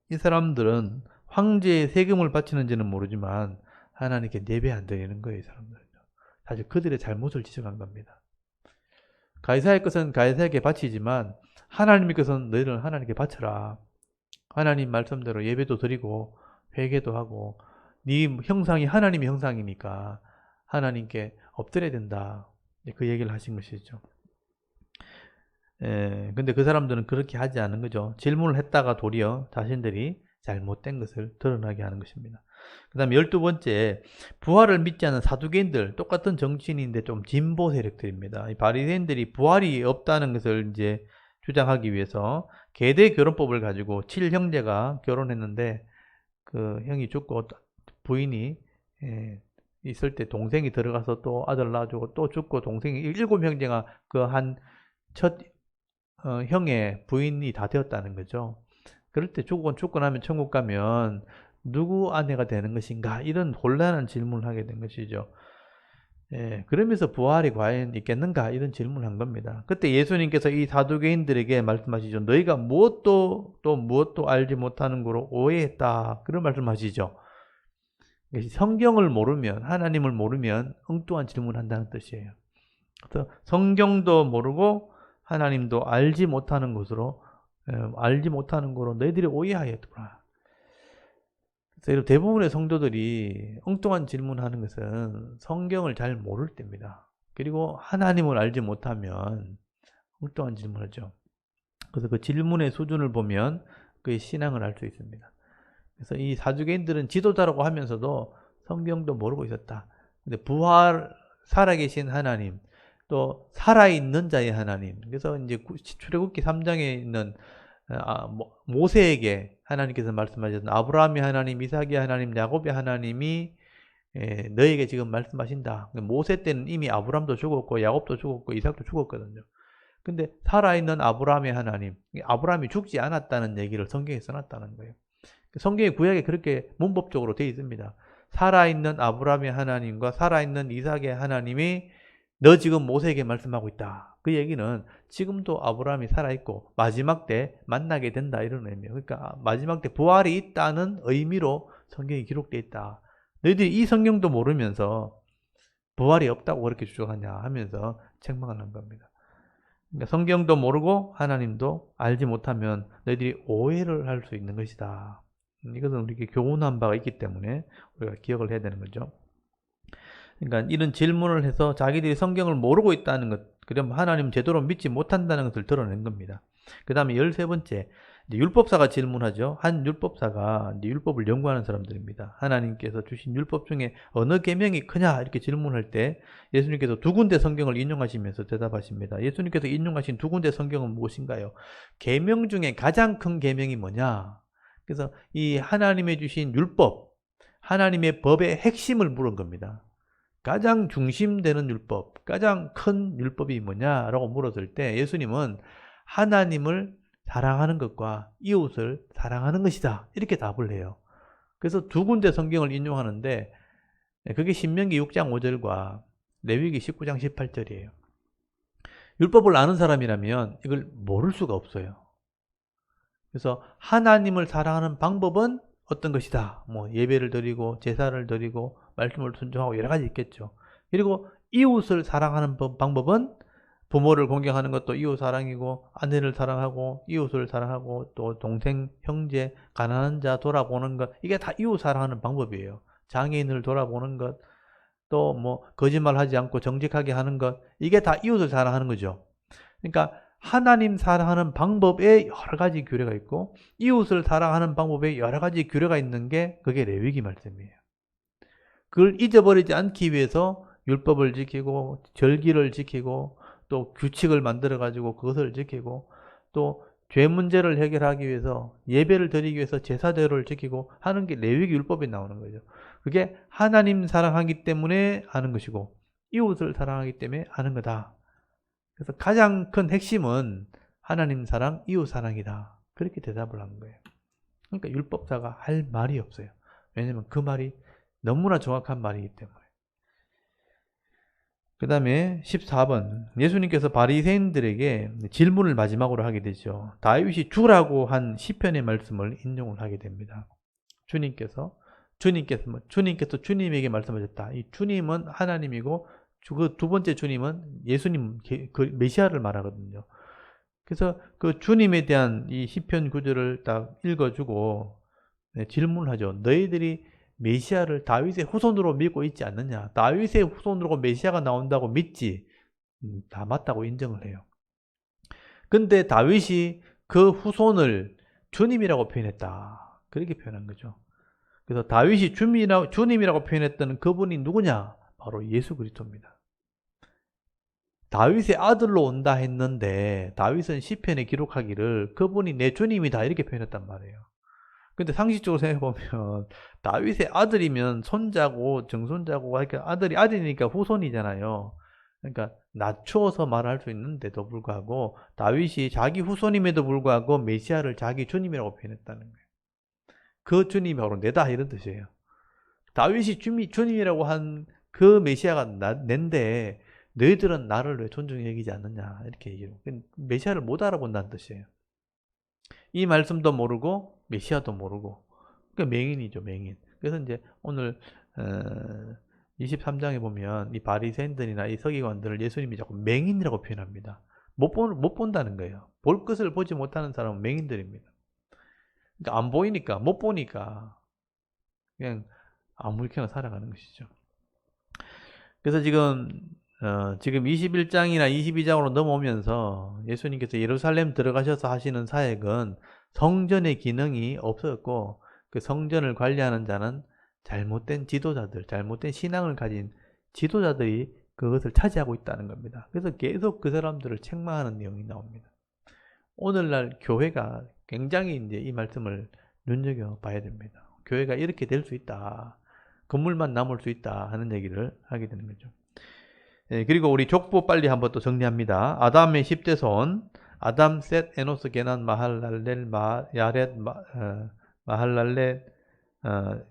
이 사람들은 황제의 세금을 바치는지는 모르지만 하나님께 예배 안 드리는 거예요. 이 사람들은 사실 그들의 잘못을 지적한 겁니다. 가이사의 것은 가이사에게 바치지만 하나님의 것은 너희는 하나님께 바쳐라. 하나님 말씀대로 예배도 드리고 회개도 하고 네 형상이 하나님의 형상이니까 하나님께 엎드려야 된다. 그 얘기를 하신 것이죠. 근데 그 사람들은 그렇게 하지 않은 거죠. 질문을 했다가 도리어 자신들이 잘못된 것을 드러나게 하는 것입니다. 그 다음에 12번째, 부활을 믿지 않는 사두개인들, 똑같은 정치인인데 좀 진보 세력들입니다. 이 바리새인들이 부활이 없다는 것을 이제 주장하기 위해서 계대 결혼법을 가지고 7형제가 결혼했는데 그 형이 죽고 부인이 있을 때 동생이 들어가서 또 아들 낳아주고 또 죽고 동생이 7형제가 그 한 첫 형의 부인이 다 되었다는 거죠. 그럴 때 죽고 나면 천국 가면 누구 아내가 되는 것인가? 이런 곤란한 질문을 하게 된 것이죠. 예, 그러면서 부활이 과연 있겠는가? 이런 질문을 한 겁니다. 그때 예수님께서 이 사두개인들에게 말씀하시죠. 너희가 무엇도 알지 못하는 거로 오해했다. 그런 말씀하시죠. 성경을 모르면, 하나님을 모르면 엉뚱한 질문을 한다는 뜻이에요. 그래서 성경도 모르고 하나님도 알지 못하는 것으로, 알지 못하는 거로 너희들이 오해하였구나. 그래서 대부분의 성도들이 엉뚱한 질문하는 것은 성경을 잘 모를 때입니다. 그리고 하나님을 알지 못하면 엉뚱한 질문을 하죠. 그래서 그 질문의 수준을 보면 그의 신앙을 알 수 있습니다. 그래서 이 사두개인들은 지도자라고 하면서도 성경도 모르고 있었다. 근데 살아계신 하나님, 또 살아있는 자의 하나님. 그래서 이제 출애굽기 3장에 있는 모세에게 하나님께서 말씀하셨던 아브라함의 하나님, 이삭의 하나님, 야곱의 하나님이 너에게 지금 말씀하신다. 모세 때는 이미 아브라함도 죽었고 야곱도 죽었고 이삭도 죽었거든요. 근데 살아있는 아브라함의 하나님, 아브라함이 죽지 않았다는 얘기를 성경에 써놨다는 거예요. 성경의 구약에 그렇게 문법적으로 되어 있습니다. 살아있는 아브라함의 하나님과 살아있는 이삭의 하나님이 너 지금 모세에게 말씀하고 있다. 그 얘기는 지금도 아브라함이 살아있고 마지막 때 만나게 된다 이런 의미예요. 그러니까 마지막 때 부활이 있다는 의미로 성경이 기록되어 있다. 너희들이 이 성경도 모르면서 부활이 없다고 그렇게 주장하냐 하면서 책망하는 겁니다. 그러니까 성경도 모르고 하나님도 알지 못하면 너희들이 오해를 할 수 있는 것이다. 이것은 우리에게 교훈한 바가 있기 때문에 우리가 기억을 해야 되는 거죠. 그러니까 이런 질문을 해서 자기들이 성경을 모르고 있다는 것, 그럼 하나님 제대로 믿지 못한다는 것을 드러낸 겁니다. 그 다음에 13번째, 율법사가 질문하죠. 한 율법사가 율법을 연구하는 사람들입니다. 하나님께서 주신 율법 중에 어느 계명이 크냐 이렇게 질문할 때 예수님께서 두 군데 성경을 인용하시면서 대답하십니다. 예수님께서 인용하신 두 군데 성경은 무엇인가요? 계명 중에 가장 큰 계명이 뭐냐? 그래서 이 하나님의 주신 율법, 하나님의 법의 핵심을 물은 겁니다. 가장 중심되는 율법, 가장 큰 율법이 뭐냐라고 물었을 때 예수님은 하나님을 사랑하는 것과 이웃을 사랑하는 것이다. 이렇게 답을 해요. 그래서 두 군데 성경을 인용하는데 그게 신명기 6장 5절과 레위기 19장 18절이에요. 율법을 아는 사람이라면 이걸 모를 수가 없어요. 그래서 하나님을 사랑하는 방법은 어떤 것이다. 뭐 예배를 드리고 제사를 드리고 말씀을 순종하고 여러 가지 있겠죠. 그리고 이웃을 사랑하는 방법은 부모를 공경하는 것도 이웃 사랑이고 아내를 사랑하고 이웃을 사랑하고 또 동생, 형제, 가난한 자 돌아보는 것 이게 다 이웃 사랑하는 방법이에요. 장애인을 돌아보는 것 또 뭐 거짓말하지 않고 정직하게 하는 것 이게 다 이웃을 사랑하는 거죠. 그러니까 하나님 사랑하는 방법에 여러 가지 규례가 있고 이웃을 사랑하는 방법에 여러 가지 규례가 있는 게 그게 레위기 말씀이에요. 그걸 잊어버리지 않기 위해서 율법을 지키고 절기를 지키고 또 규칙을 만들어 가지고 그것을 지키고 또 죄 문제를 해결하기 위해서 예배를 드리기 위해서 제사대로를 지키고 하는 게 레위기 율법에 나오는 거죠. 그게 하나님 사랑하기 때문에 하는 것이고 이웃을 사랑하기 때문에 하는 거다. 그래서 가장 큰 핵심은 하나님 사랑, 이웃 사랑이다. 그렇게 대답을 한 거예요. 그러니까 율법사가 할 말이 없어요. 왜냐하면 그 말이 너무나 정확한 말이기 때문에. 그 다음에 14번 예수님께서 바리새인들에게 질문을 마지막으로 하게 되죠. 다윗이 주라고 한 시편의 말씀을 인용을 하게 됩니다. 주님께서 주님에게 말씀하셨다. 이 주님은 하나님이고 그 두 번째 주님은 예수님, 그 메시아를 말하거든요. 그래서 그 주님에 대한 이 시편 구절을 딱 읽어주고 질문을 하죠. 너희들이 메시아를 다윗의 후손으로 믿고 있지 않느냐? 다윗의 후손으로 메시아가 나온다고 믿지? 다 맞다고 인정을 해요. 근데 다윗이 그 후손을 주님이라고 표현했다. 그렇게 표현한 거죠. 그래서 다윗이 주님이라고 표현했던 그분이 누구냐? 바로 예수 그리스도입니다. 다윗의 아들로 온다 했는데 다윗은 시편에 기록하기를 그분이 내 주님이다 이렇게 표현했단 말이에요. 근데 상식적으로 생각해보면 다윗의 아들이면 손자고 정손자고 아들이니까 후손이잖아요. 그러니까 낮추어서 말할 수 있는데도 불구하고 다윗이 자기 후손임에도 불구하고 메시아를 자기 주님이라고 표현했다는 거예요. 그 주님이 바로 내다 이런 뜻이에요. 다윗이 주님이라고 한 그 메시아가 낸데 너희들은 나를 왜 존중히 여기지 않느냐 이렇게 얘기해요. 메시아를 못 알아본다는 뜻이에요. 이 말씀도 모르고 메시아도 모르고 그러니까 맹인이죠, 맹인. 그래서 이제 오늘 23장에 보면 이 바리새인들이나 이 서기관들을 예수님이 자꾸 맹인이라고 표현합니다. 못 본다는 거예요. 볼 것을 보지 못하는 사람은 맹인들입니다. 그러니까 안 보이니까, 못 보니까 그냥 아무렇게나 살아가는 것이죠. 그래서 지금 21장이나 22장으로 넘어오면서 예수님께서 예루살렘 들어가셔서 하시는 사역은 성전의 기능이 없었고 그 성전을 관리하는 자는 잘못된 지도자들, 잘못된 신앙을 가진 지도자들이 그것을 차지하고 있다는 겁니다. 그래서 계속 그 사람들을 책망하는 내용이 나옵니다. 오늘날 교회가 굉장히 이제 이 말씀을 눈여겨봐야 됩니다. 교회가 이렇게 될 수 있다. 건물만 남을 수 있다 하는 얘기를 하게 되는 거죠. 그리고 우리 족보 빨리 한번 또 정리합니다. 아담의 10대 손, 아담, 셋, 에노스, 게난, 마할랄렐, 야렛, 마할랄렛,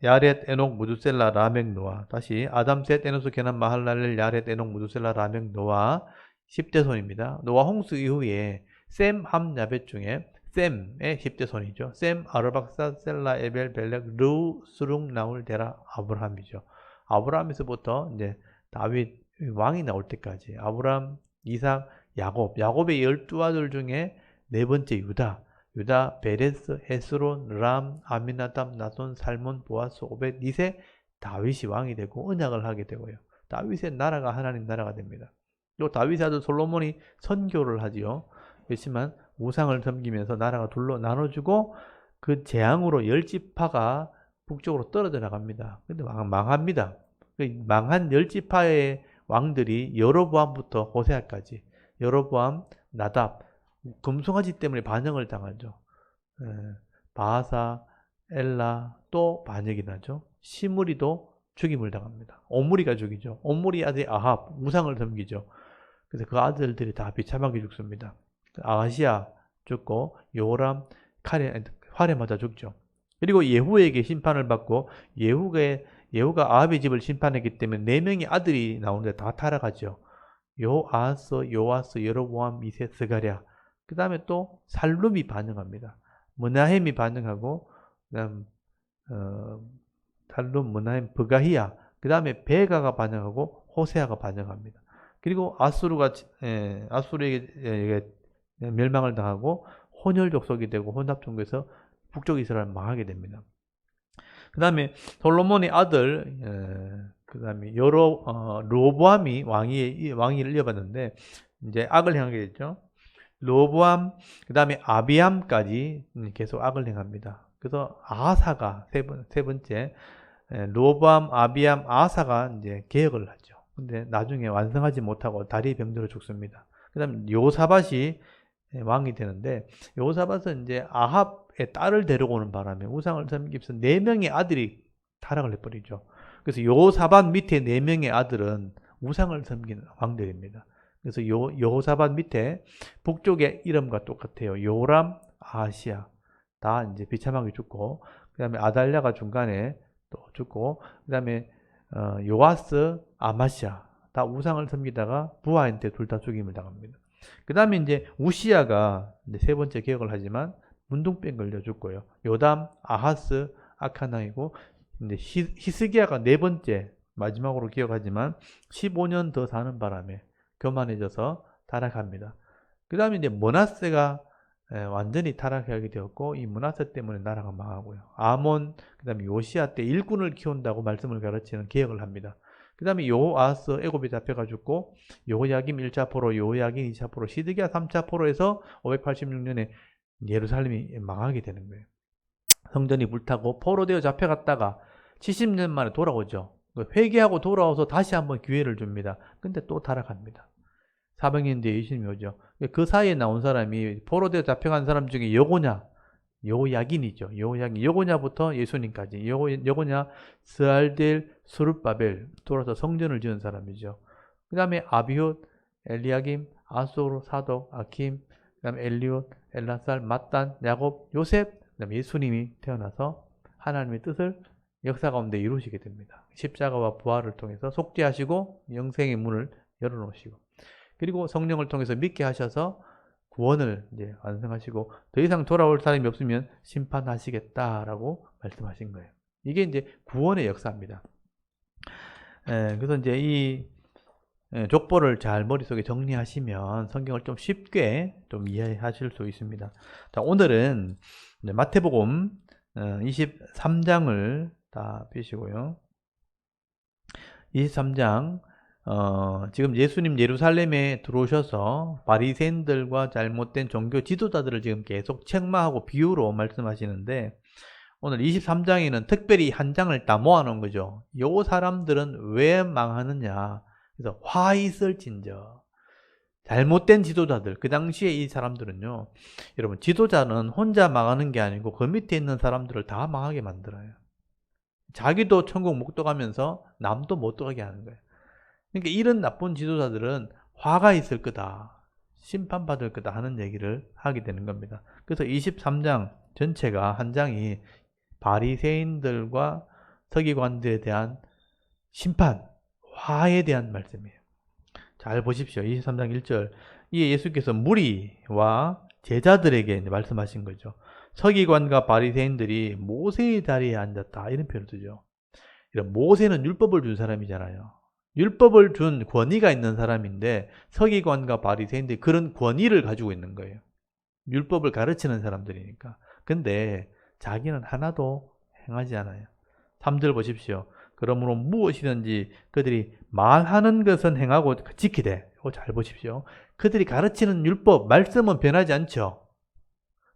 야렛, 에녹, 무두셀라, 라멕, 노아. 다시 아담, 셋, 에노스, 게난, 마할랄렐, 야렛, 에녹, 무두셀라, 라멕, 노아 10대 손입니다. 노아 홍수 이후에 셈, 함, 야벳 중에 셈의 10대 손이죠. 셈, 아르박사, 셀라, 에벨, 벨렉, 르, 수룽, 나울, 데라, 아브라함이죠. 아브라함에서부터 이제 다윗 왕이 나올 때까지 아브라함, 이삭, 야곱의 12아들 중에 네 번째 유다, 베레스, 헤스론, 람, 아미나답, 나손, 살몬, 보아스, 오벳, 이세 다윗이 왕이 되고 언약을 하게 되고요. 다윗의 나라가 하나님 나라가 됩니다. 또 다윗의 아들 솔로몬이 선교를 하지요. 그렇지만 우상을 섬기면서 나라가 둘로 나눠주고 그 재앙으로 10지파가 북쪽으로 떨어져 나갑니다. 근데 망합니다. 망한 10지파의 왕들이 여로보암부터 호세아까지 여로보암, 나답, 금송아지 때문에 반역을 당하죠. 바하사, 엘라 또 반역이 나죠. 시므리도 죽임을 당합니다. 오므리가 죽이죠. 오므리 아들 아합 우상을 섬기죠. 그래서 그 아들들이 다 비참하게 죽습니다. 아하시아 죽고 요람 활에 맞아 죽죠. 그리고 예후에게 심판을 받고 예후가 아합의 집을 심판했기 때문에 4명의 아들이 나오는데 다 타락하죠. 요아스, 여로보암, 이세, 스가랴. 그 다음에 또 살룸이 반응합니다. 므나헴이 반응하고 그다음 살룸, 므나헴, 브가히야. 그 다음에 베가가 반응하고 호세아가 반응합니다. 그리고 아수르에게 멸망을 당하고 혼혈 족속이 되고 혼합종교에서 북쪽 이스라엘 망하게 됩니다. 그 다음에 솔로몬의 아들, 그 다음에 르호보암이 왕위를 이어받는데 이제 악을 행하게 됐죠. 르호보암, 그 다음에 아비암까지 계속 악을 행합니다. 그래서 아하사가 세 번째, 르호보암, 아비암, 아하사가 이제 개혁을 하죠. 근데 나중에 완성하지 못하고 다리 병들어 죽습니다. 그 다음에 요사밧이 왕이 되는데 요사밧은 이제 아합의 딸을 데려오는 바람에 우상을 섬기면서 4명의 아들이 타락을 해버리죠. 그래서 요사밧 밑에 4명의 아들은 우상을 섬기는 왕들입니다. 그래서 여호사밧 밑에 북쪽의 이름과 똑같아요. 요람, 아하시아 다 이제 비참하게 죽고, 그 다음에 아달랴가 중간에 또 죽고, 그 다음에 요아스, 아마시아 다 우상을 섬기다가 부하한테 둘 다 죽임을 당합니다. 그 다음에 이제 우시아가 이제 세 번째 개혁을 하지만 문둥병 걸려 죽고요. 요담, 아하스, 아카나이고 이제 히스기야가 네 번째 마지막으로 기억하지만 15년 더 사는 바람에 교만해져서 타락합니다. 그 다음에 이제 므낫세가 완전히 타락하게 되었고 이 므낫세 때문에 나라가 망하고요. 아몬, 그 다음에 요시야 때 일꾼을 키운다고 말씀을 가르치는 개혁을 합니다. 그 다음에 요아스 애굽에 잡혀가 죽고 요야김 1차 포로, 요야긴 2차 포로, 시드기야 3차 포로에서 586년에 예루살렘이 망하게 되는 거예요. 성전이 불타고 포로되어 잡혀갔다가 70년 만에 돌아오죠. 회개하고 돌아와서 다시 한번 기회를 줍니다. 근데 또 타락합니다. 400년 뒤에 예수님이 오죠. 그 사이에 나온 사람이 포로되어 잡혀간 사람 중에 여호야긴이죠. 여호냐부터 예수님까지. 여호냐, 스알델, 수룹바벨 돌아서 성전을 지은 사람이죠. 그 다음에 아비훗, 엘리야김, 아소르, 사독, 아킴, 그 다음에 엘리옷, 엘라살, mat단, 야곱, 요셉, 그 다음에 예수님이 태어나서 하나님의 뜻을 역사 가운데 이루시게 됩니다. 십자가와 부활을 통해서 속죄하시고 영생의 문을 열어놓으시고, 그리고 성령을 통해서 믿게 하셔서 구원을 이제 완성하시고 더 이상 돌아올 사람이 없으면 심판하시겠다라고 말씀하신 거예요. 이게 이제 구원의 역사입니다. 그래서 이제 이 족보를 잘 머릿속에 정리하시면 성경을 좀 쉽게 좀 이해하실 수 있습니다. 자, 오늘은 마태복음 23장을 다 펴시고요. 23장 지금 예수님 예루살렘에 들어오셔서 바리새인들과 잘못된 종교 지도자들을 지금 계속 책망하고 비유로 말씀하시는데, 오늘 23장에는 특별히 한 장을 다 모아놓은 거죠. 요 사람들은 왜 망하느냐. 그래서 화 있을진저. 잘못된 지도자들, 그 당시에 이 사람들은요, 여러분, 지도자는 혼자 망하는 게 아니고 그 밑에 있는 사람들을 다 망하게 만들어요. 자기도 천국 못 들어가면서 남도 못 들어가게 하는 거예요. 그러니까 이런 나쁜 지도자들은 화가 있을 거다, 심판받을 거다 하는 얘기를 하게 되는 겁니다. 그래서 23장 전체가 한 장이 바리새인들과 서기관들에 대한 심판, 화에 대한 말씀이에요. 잘 보십시오. 23장 1절. 이에 예수께서 무리와 제자들에게 말씀하신 거죠. 서기관과 바리새인들이 모세의 자리에 앉았다, 이런 표현을 쓰죠. 모세는 율법을 준 사람이잖아요. 율법을 준 권위가 있는 사람인데 서기관과 바리새인들이 그런 권위를 가지고 있는 거예요. 율법을 가르치는 사람들이니까. 근데 자기는 하나도 행하지 않아요. 3절 보십시오. 그러므로 무엇이든지 그들이 말하는 것은 행하고 지키되, 이거 잘 보십시오. 그들이 가르치는 율법, 말씀은 변하지 않죠.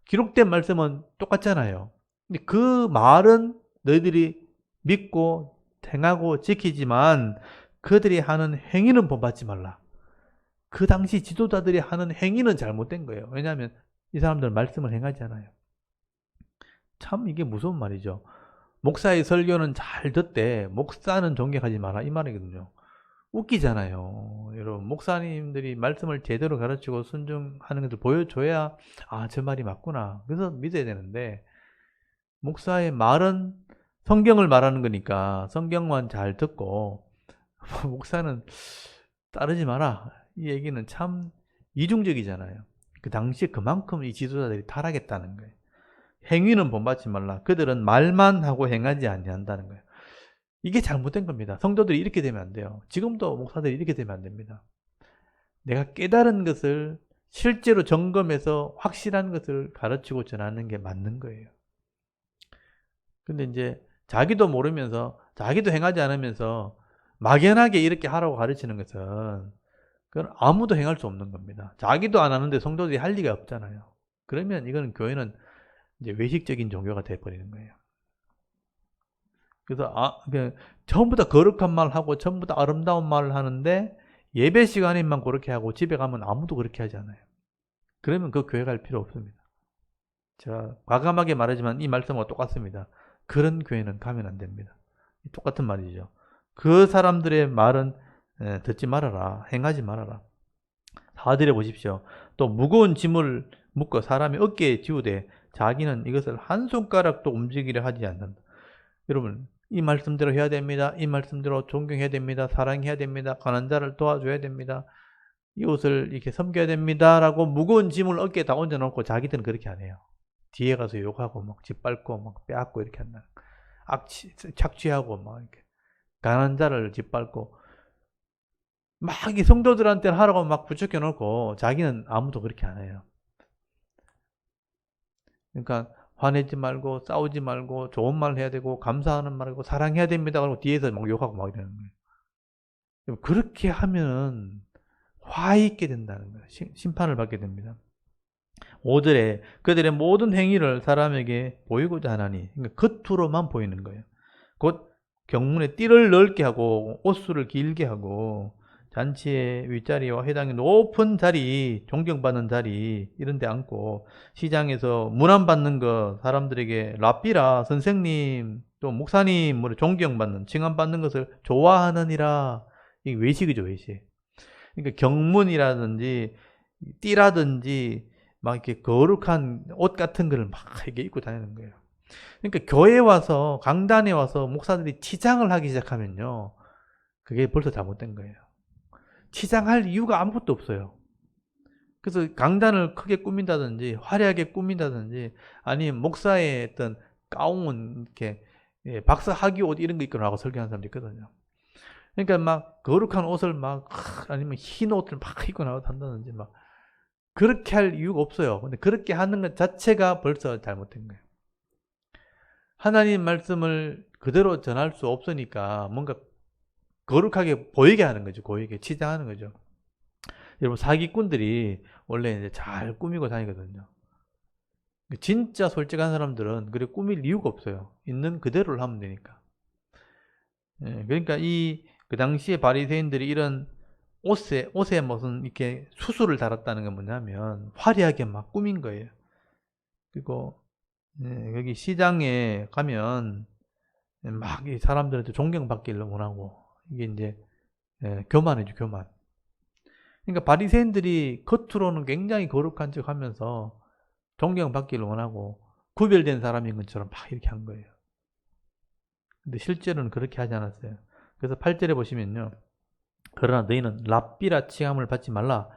기록된 말씀은 똑같잖아요. 근데 그 말은 너희들이 믿고 행하고 지키지만 그들이 하는 행위는 본받지 말라. 그 당시 지도자들이 하는 행위는 잘못된 거예요. 왜냐하면 이 사람들은 말씀을 행하지 않아요. 참 이게 무서운 말이죠. 목사의 설교는 잘 듣되 목사는 존경하지 마라, 이 말이거든요. 웃기잖아요. 여러분, 목사님들이 말씀을 제대로 가르치고 순종하는 것을 보여줘야 저 말이 맞구나, 그래서 믿어야 되는데, 목사의 말은 성경을 말하는 거니까 성경만 잘 듣고 목사는 따르지 마라, 이 얘기는 참 이중적이잖아요. 그 당시에 그만큼 이 지도자들이 타락했다는 거예요. 행위는 본받지 말라. 그들은 말만 하고 행하지 아니한다는 거예요. 이게 잘못된 겁니다. 성도들이 이렇게 되면 안 돼요. 지금도 목사들이 이렇게 되면 안 됩니다. 내가 깨달은 것을 실제로 점검해서 확실한 것을 가르치고 전하는 게 맞는 거예요. 근데 이제 자기도 모르면서, 자기도 행하지 않으면서 막연하게 이렇게 하라고 가르치는 것은, 그건 아무도 행할 수 없는 겁니다. 자기도 안 하는데 성도들이 할 리가 없잖아요. 그러면 이거는 교회는 이제 외식적인 종교가 돼버리는 거예요. 그래서 그냥 전부 다 거룩한 말 하고 전부 다 아름다운 말을 하는데 예배 시간에만 그렇게 하고 집에 가면 아무도 그렇게 하지 않아요. 그러면 그 교회 갈 필요 없습니다. 제가 과감하게 말하지만 이 말씀과 똑같습니다. 그런 교회는 가면 안 됩니다. 똑같은 말이죠. 그 사람들의 말은 듣지 말아라, 행하지 말아라. 4절에 보십시오. 또 무거운 짐을 묶어 사람의 어깨에 지우되 자기는 이것을 한 손가락도 움직이려 하지 않는다. 여러분, 이 말씀대로 해야 됩니다. 이 말씀대로 존경해야 됩니다. 사랑해야 됩니다. 가난한 자를 도와줘야 됩니다. 이웃을 이렇게 섬겨야 됩니다. 라고 무거운 짐을 어깨에 다 얹어놓고 자기들은 그렇게 안 해요. 뒤에 가서 욕하고 막 짓밟고 막 빼앗고 이렇게 한다. 착취하고 막 이렇게 가난한 자를 짓밟고 막 이 성도들한테 하라고 막 부추겨 놓고 자기는 아무도 그렇게 안 해요. 그러니까 화내지 말고 싸우지 말고 좋은 말 해야 되고 감사하는 말 하고 사랑해야 됩니다. 그러고 뒤에서 막 욕하고 막 이러는 거예요. 그렇게 하면 화 있게 된다는 거예요. 심판을 받게 됩니다. 5절에 그들의 모든 행위를 사람에게 보이고자 하나니, 그러니까 겉으로만 보이는 거예요. 곧 경문에 띠를 넓게 하고 옷수를 길게 하고 잔치의 윗자리와 회당의 높은 자리, 존경받는 자리 이런 데 앉고 시장에서 문안받는 것, 사람들에게 랍비라, 선생님, 또 목사님 존경받는, 칭함받는 것을 좋아하느니라. 이게 외식이죠, 외식. 그러니까 경문이라든지 띠라든지 막 이렇게 거룩한 옷 같은 걸 막 이렇게 입고 다니는 거예요. 그러니까 교회에 와서 강단에 와서 목사들이 치장을 하기 시작하면요, 그게 벌써 잘못된 거예요. 치장할 이유가 아무것도 없어요. 그래서 강단을 크게 꾸민다든지 화려하게 꾸민다든지 아니면 목사의 어떤 가운 이렇게 박사 학위 옷 이런 거 입고 나가고 설교하는 사람도 있거든요. 그러니까 막 거룩한 옷을 막 아니면 흰 옷을 막 입고 나가고 한다든지 막 그렇게 할 이유가 없어요. 근데 그렇게 하는 것 자체가 벌써 잘못된 거예요. 하나님 말씀을 그대로 전할 수 없으니까 뭔가 거룩하게 보이게 하는 거죠. 보이게 치장하는 거죠. 여러분, 사기꾼들이 원래 이제 잘 꾸미고 다니거든요. 진짜 솔직한 사람들은 그래 꾸밀 이유가 없어요. 있는 그대로를 하면 되니까. 그러니까 그 당시에 바리새인들이 이런 옷에 무슨 이렇게 수수를 달았다는 건 뭐냐면 화려하게 막 꾸민 거예요. 그리고 여기 시장에 가면 막 사람들한테 존경받기를 원하고 이게 이제 교만이죠, 교만. 그러니까 바리새인들이 겉으로는 굉장히 거룩한 척하면서 존경받기를 원하고 구별된 사람인 것처럼 막 이렇게 한 거예요. 근데 실제로는 그렇게 하지 않았어요. 그래서 8절에 보시면요. 그러나 너희는 랍비라 칭함을 받지 말라.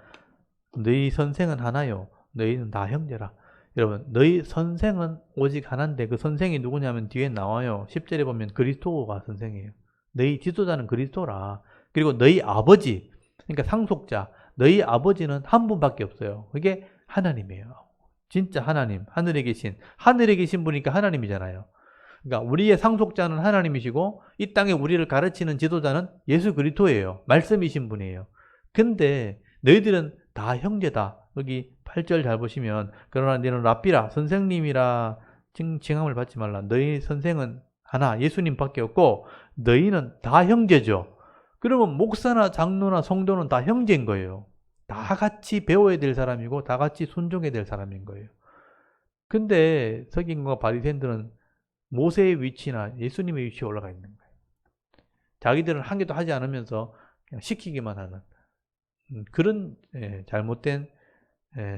너희 선생은 하나요. 너희는 다 형제라. 여러분, 너희 선생은 오직 하나인데 그 선생이 누구냐면 뒤에 나와요. 10절에 보면 그리스도가 선생이에요. 너희 지도자는 그리스도라. 그리고 너희 아버지, 그러니까 상속자, 너희 아버지는 한 분밖에 없어요. 그게 하나님이에요. 진짜 하나님, 하늘에 계신 분이니까 하나님이잖아요. 그러니까 우리의 상속자는 하나님이시고 이 땅에 우리를 가르치는 지도자는 예수 그리스도예요. 말씀이신 분이에요. 근데 너희들은 다 형제다. 여기 8절 잘 보시면 그러나 너희는 랍비라 선생님이라 칭함을 받지 말라. 너희 선생은 하나 예수님밖에 없고 너희는 다 형제죠. 그러면 목사나 장로나 성도는 다 형제인 거예요. 다 같이 배워야 될 사람이고 다 같이 순종해야 될 사람인 거예요. 근데 서기관과 바리새인들은 모세의 위치나 예수님의 위치에 올라가 있는 거예요. 자기들은 한 개도 하지 않으면서 그냥 시키기만 하는 그런 잘못된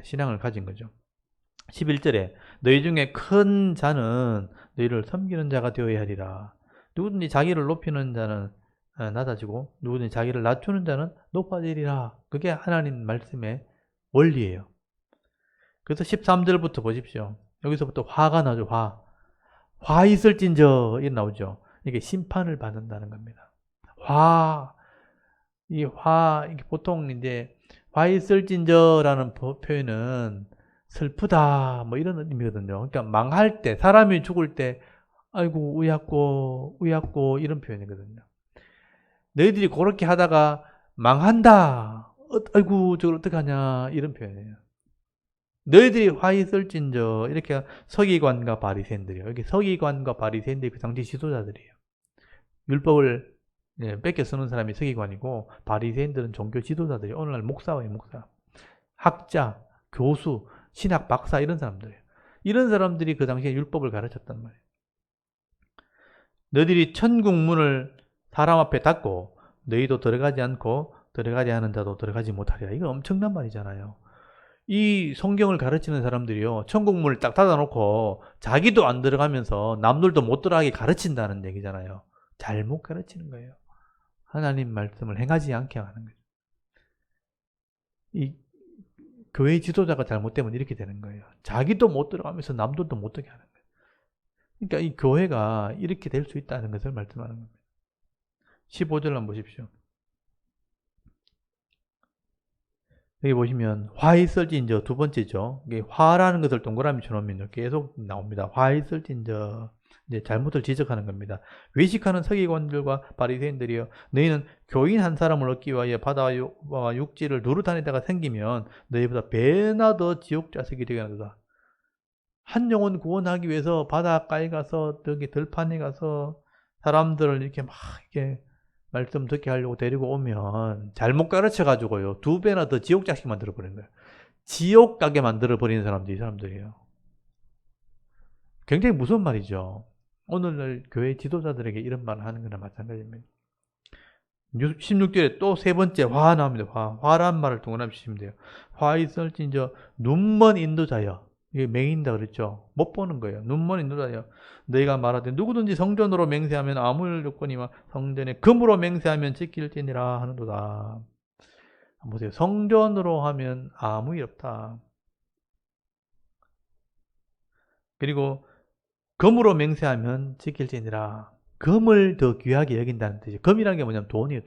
신앙을 가진 거죠. 11절에 너희 중에 큰 자는 너희를 섬기는 자가 되어야 하리라. 누구든지 자기를 높이는 자는 낮아지고 누구든지 자기를 낮추는 자는 높아지리라. 그게 하나님 말씀의 원리예요. 그래서 13절부터 보십시오. 여기서부터 화가 나죠. 화 있을진저 이게 나오죠. 이게 심판을 받는다는 겁니다. 이게 보통 이제 화 있을진저라는 표현은 슬프다 뭐 이런 의미거든요. 그러니까 망할 때 사람이 죽을 때 아이고 우약고 이런 표현이거든요. 너희들이 그렇게 하다가 망한다. 아이고 저걸 어떡하냐 이런 표현이에요. 너희들이 화 있을진저 이렇게 서기관과 바리새인들이요. 여기 서기관과 바리새인들이 그 당시 지도자들이에요. 율법을 뺏겨 쓰는 사람이 서기관이고 바리새인들은 종교 지도자들이 오늘날 목사와의 목사, 학자, 교수, 신학 박사 이런 사람들이에요. 이런 사람들이 그 당시에 율법을 가르쳤단 말이에요. 너희들이 천국 문을 사람 앞에 닫고 너희도 들어가지 않고 들어가지 않은 자도 들어가지 못하리라. 이거 엄청난 말이잖아요. 이 성경을 가르치는 사람들이요, 천국 문을 딱 닫아놓고 자기도 안 들어가면서 남들도 못 들어가게 가르친다는 얘기잖아요. 잘못 가르치는 거예요. 하나님 말씀을 행하지 않게 하는 거죠. 이 교회 지도자가 잘못되면 이렇게 되는 거예요. 자기도 못 들어가면서 남들도 못 들게 하는 거예요. 그러니까 이 교회가 이렇게 될 수 있다는 것을 말씀하는 겁니다. 15절 한번 보십시오. 여기 보시면 화 있을진저 두 번째죠. 이게 화라는 것을 동그라미 쳐놓으면 계속 나옵니다. 화 있을진저 이제 잘못을 지적하는 겁니다. 외식하는 서기관들과 바리새인들이여 너희는 교인 한 사람을 얻기 위하여 바다와 육지를 두루 다니다가 생기면 너희보다 배나 더 지옥 자식이 되게 하도다. 한 영혼 구원하기 위해서 바닷가에 가서 저기 들판에 가서 사람들을 이렇게 막 이렇게 말씀 듣게 하려고 데리고 오면 잘못 가르쳐가지고요 2배나 더 지옥 자식 만들어버리는 거예요. 지옥 가게 만들어버리는 사람들이 이 사람들이에요. 굉장히 무서운 말이죠. 오늘날 교회 지도자들에게 이런 말을 하는 거나 마찬가지입니다. 16절에 또 세 번째 화 나옵니다. 화란 말을 동원하시면 돼요. 화 있을진저 눈먼 인도자여. 이게 맹인다 그랬죠. 못 보는 거예요. 눈먼 인도자여. 너희가 말하되 누구든지 성전으로 맹세하면 아무 조건이와 성전에 금으로 맹세하면 지킬지니라 하는도다. 보세요. 성전으로 하면 아무 일 없다. 그리고 금으로 맹세하면 지킬지니라. 금을 더 귀하게 여긴다는 뜻이에요. 금이라는 게 뭐냐면 돈이에요.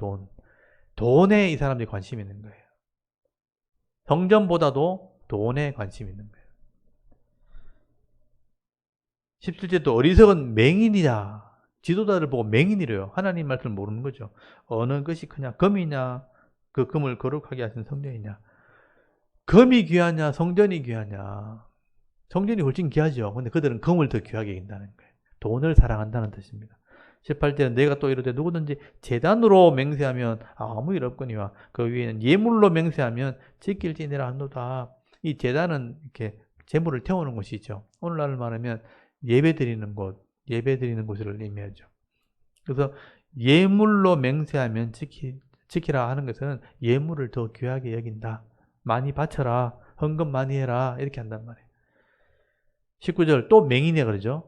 돈에 이 사람들이 관심이 있는 거예요. 성전보다도 돈에 관심이 있는 거예요. 17절도 어리석은 맹인이다. 지도자를 보고 맹인이래요. 하나님 말씀을 모르는 거죠. 어느 것이 크냐? 금이냐? 그 금을 거룩하게 하신 성전이냐? 금이 귀하냐? 성전이 귀하냐? 성전이 훨씬 귀하죠. 근데 그들은 금을 더 귀하게 여긴다는 거예요. 돈을 사랑한다는 뜻입니다. 18절은 내가 또 이르되 누구든지 제단으로 맹세하면 아무 일 없거니와 그 위에는 예물로 맹세하면 지킬지니라 한도다. 이 제단은 이렇게 제물을 태우는 곳이죠. 오늘날 말하면 예배드리는 곳, 예배드리는 곳을 의미하죠. 그래서 예물로 맹세하면 지키라 하는 것은 예물을 더 귀하게 여긴다. 많이 바쳐라. 헌금 많이 해라. 이렇게 한단 말이에요. 19절 또 맹인이라 그러죠.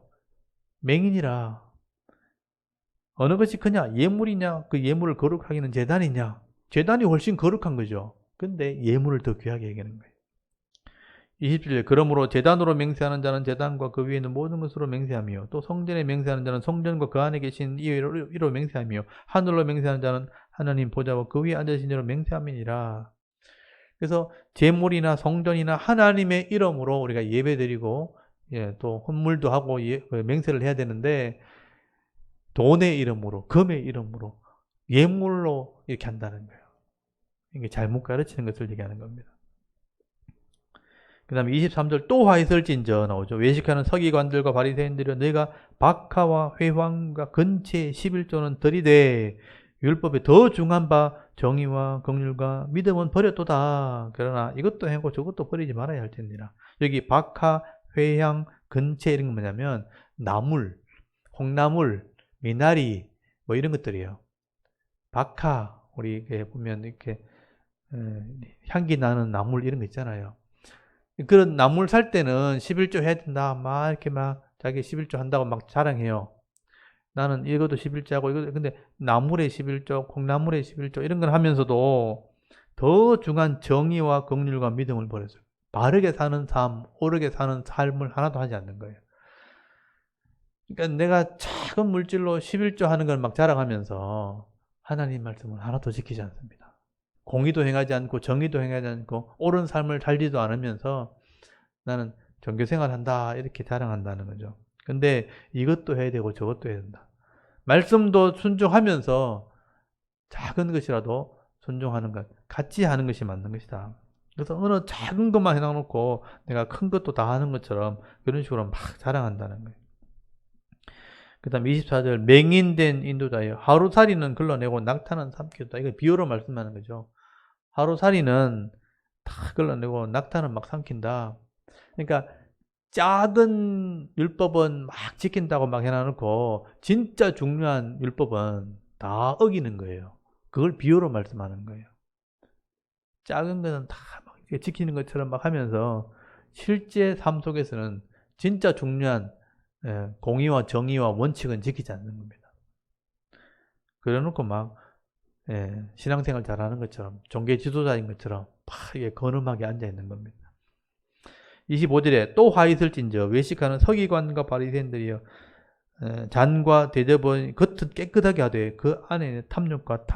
맹인이라. 어느 것이 크냐? 예물이냐? 그 예물을 거룩하게 하는 제단이냐? 제단이 훨씬 거룩한 거죠. 근데 예물을 더 귀하게 여기는 거예요. 27절 그러므로 제단으로 맹세하는 자는 제단과 그 위에 있는 모든 것으로 맹세하며 또 성전에 맹세하는 자는 성전과 그 안에 계신 이로 맹세하며 하늘로 맹세하는 자는 하나님 보좌와 그 위에 앉으신 이로 맹세함이니라. 그래서 제물이나 성전이나 하나님의 이름으로 우리가 예배드리고 또 헌물도 하고 맹세를 해야 되는데 돈의 이름으로, 금의 이름으로, 예물로 이렇게 한다는 거예요. 이게 잘못 가르치는 것을 얘기하는 겁니다. 그 다음에 23절 또 화 있을진저 나오죠. 외식하는 서기관들과 바리새인들이여 너희가 박하와 회황과 근체 11조는 들이되 율법에 더 중한 바 정의와 긍휼과 믿음은 버렸도다. 그러나 이것도 하고 저것도 버리지 말아야 할 텐디라. 여기 박하, 회향, 근체 이런 건 뭐냐면 나물, 콩나물, 미나리 뭐 이런 것들이에요. 박하 우리 보면 이렇게 향기 나는 나물 이런 거 있잖아요. 그런 나물 살 때는 11조 해야 된다. 막 이렇게 막 자기 11조 한다고 막 자랑해요. 나는 이것도 11조 하고 이거 근데 나물에 11조, 콩나물에 11조 이런 걸 하면서도 더 중요한 정의와 긍휼과 믿음을 버렸어요. 바르게 사는 삶, 옳게 사는 삶을 하나도 하지 않는 거예요. 그러니까 내가 작은 물질로 11조 하는 걸 막 자랑하면서 하나님 말씀을 하나도 지키지 않습니다. 공의도 행하지 않고 정의도 행하지 않고 옳은 삶을 살지도 않으면서 나는 종교생활 한다 이렇게 자랑한다는 거죠. 근데 이것도 해야 되고 저것도 해야 된다. 말씀도 순종하면서 작은 것이라도 순종하는 것, 같이 하는 것이 맞는 것이다. 그래서 어느 작은 것만 해놔놓고 내가 큰 것도 다 하는 것처럼 그런 식으로 막 자랑한다는 거예요. 그 다음 24절 맹인된 인도자여 하루살이는 걸러내고 낙타는 삼키었다. 이거 비유로 말씀하는 거죠. 하루살이는 다 걸러내고 낙타는 막 삼킨다. 그러니까 작은 율법은 막 지킨다고 막 해놔놓고 진짜 중요한 율법은 다 어기는 거예요. 그걸 비유로 말씀하는 거예요. 작은 거는 다 막 지키는 것처럼 막 하면서 실제 삶 속에서는 진짜 중요한 공의와 정의와 원칙은 지키지 않는 겁니다. 그래놓고 막 신앙생활 잘하는 것처럼 종교 지도자인 것처럼 막 이게 거름하게 앉아있는 겁니다. 25절에 또 화 있을진저 외식하는 서기관과 바리새인들이여 잔과 대접은 겉은 깨끗하게 하되 그 안에 탐욕과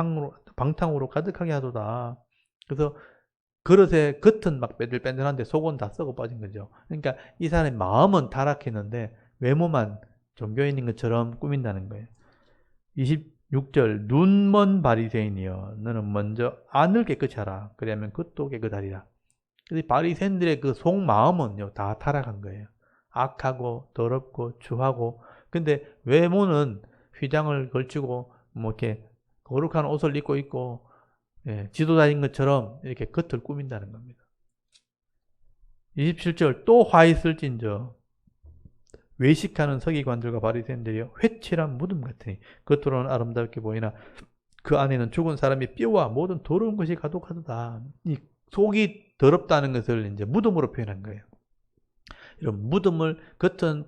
방탕으로 가득하게 하도다. 그래서 그릇에 겉은 막 빼들빼들한데 속은 다 썩어 빠진 거죠. 그러니까 이 사람의 마음은 타락했는데 외모만 종교인인 것처럼 꾸민다는 거예요. 26절 눈먼 바리새인이여 너는 먼저 안을 깨끗이 하라. 그러면 겉도 깨끗하리라. 그래서 바리새인들의 그 속마음은요 다 타락한 거예요. 악하고 더럽고 추하고 근데 외모는 휘장을 걸치고 뭐 이렇게 거룩한 옷을 입고 있고 지도자인 것처럼 이렇게 겉을 꾸민다는 겁니다. 27절 또 화 있을진저 외식하는 서기관들과 바리새인들이여 회칠한 무덤 같으니 겉으로는 아름답게 보이나 그 안에는 죽은 사람의 뼈와 모든 더러운 것이 가득하도다. 이 속이 더럽다는 것을 이제 무덤으로 표현한 거예요. 이런 무덤을 겉은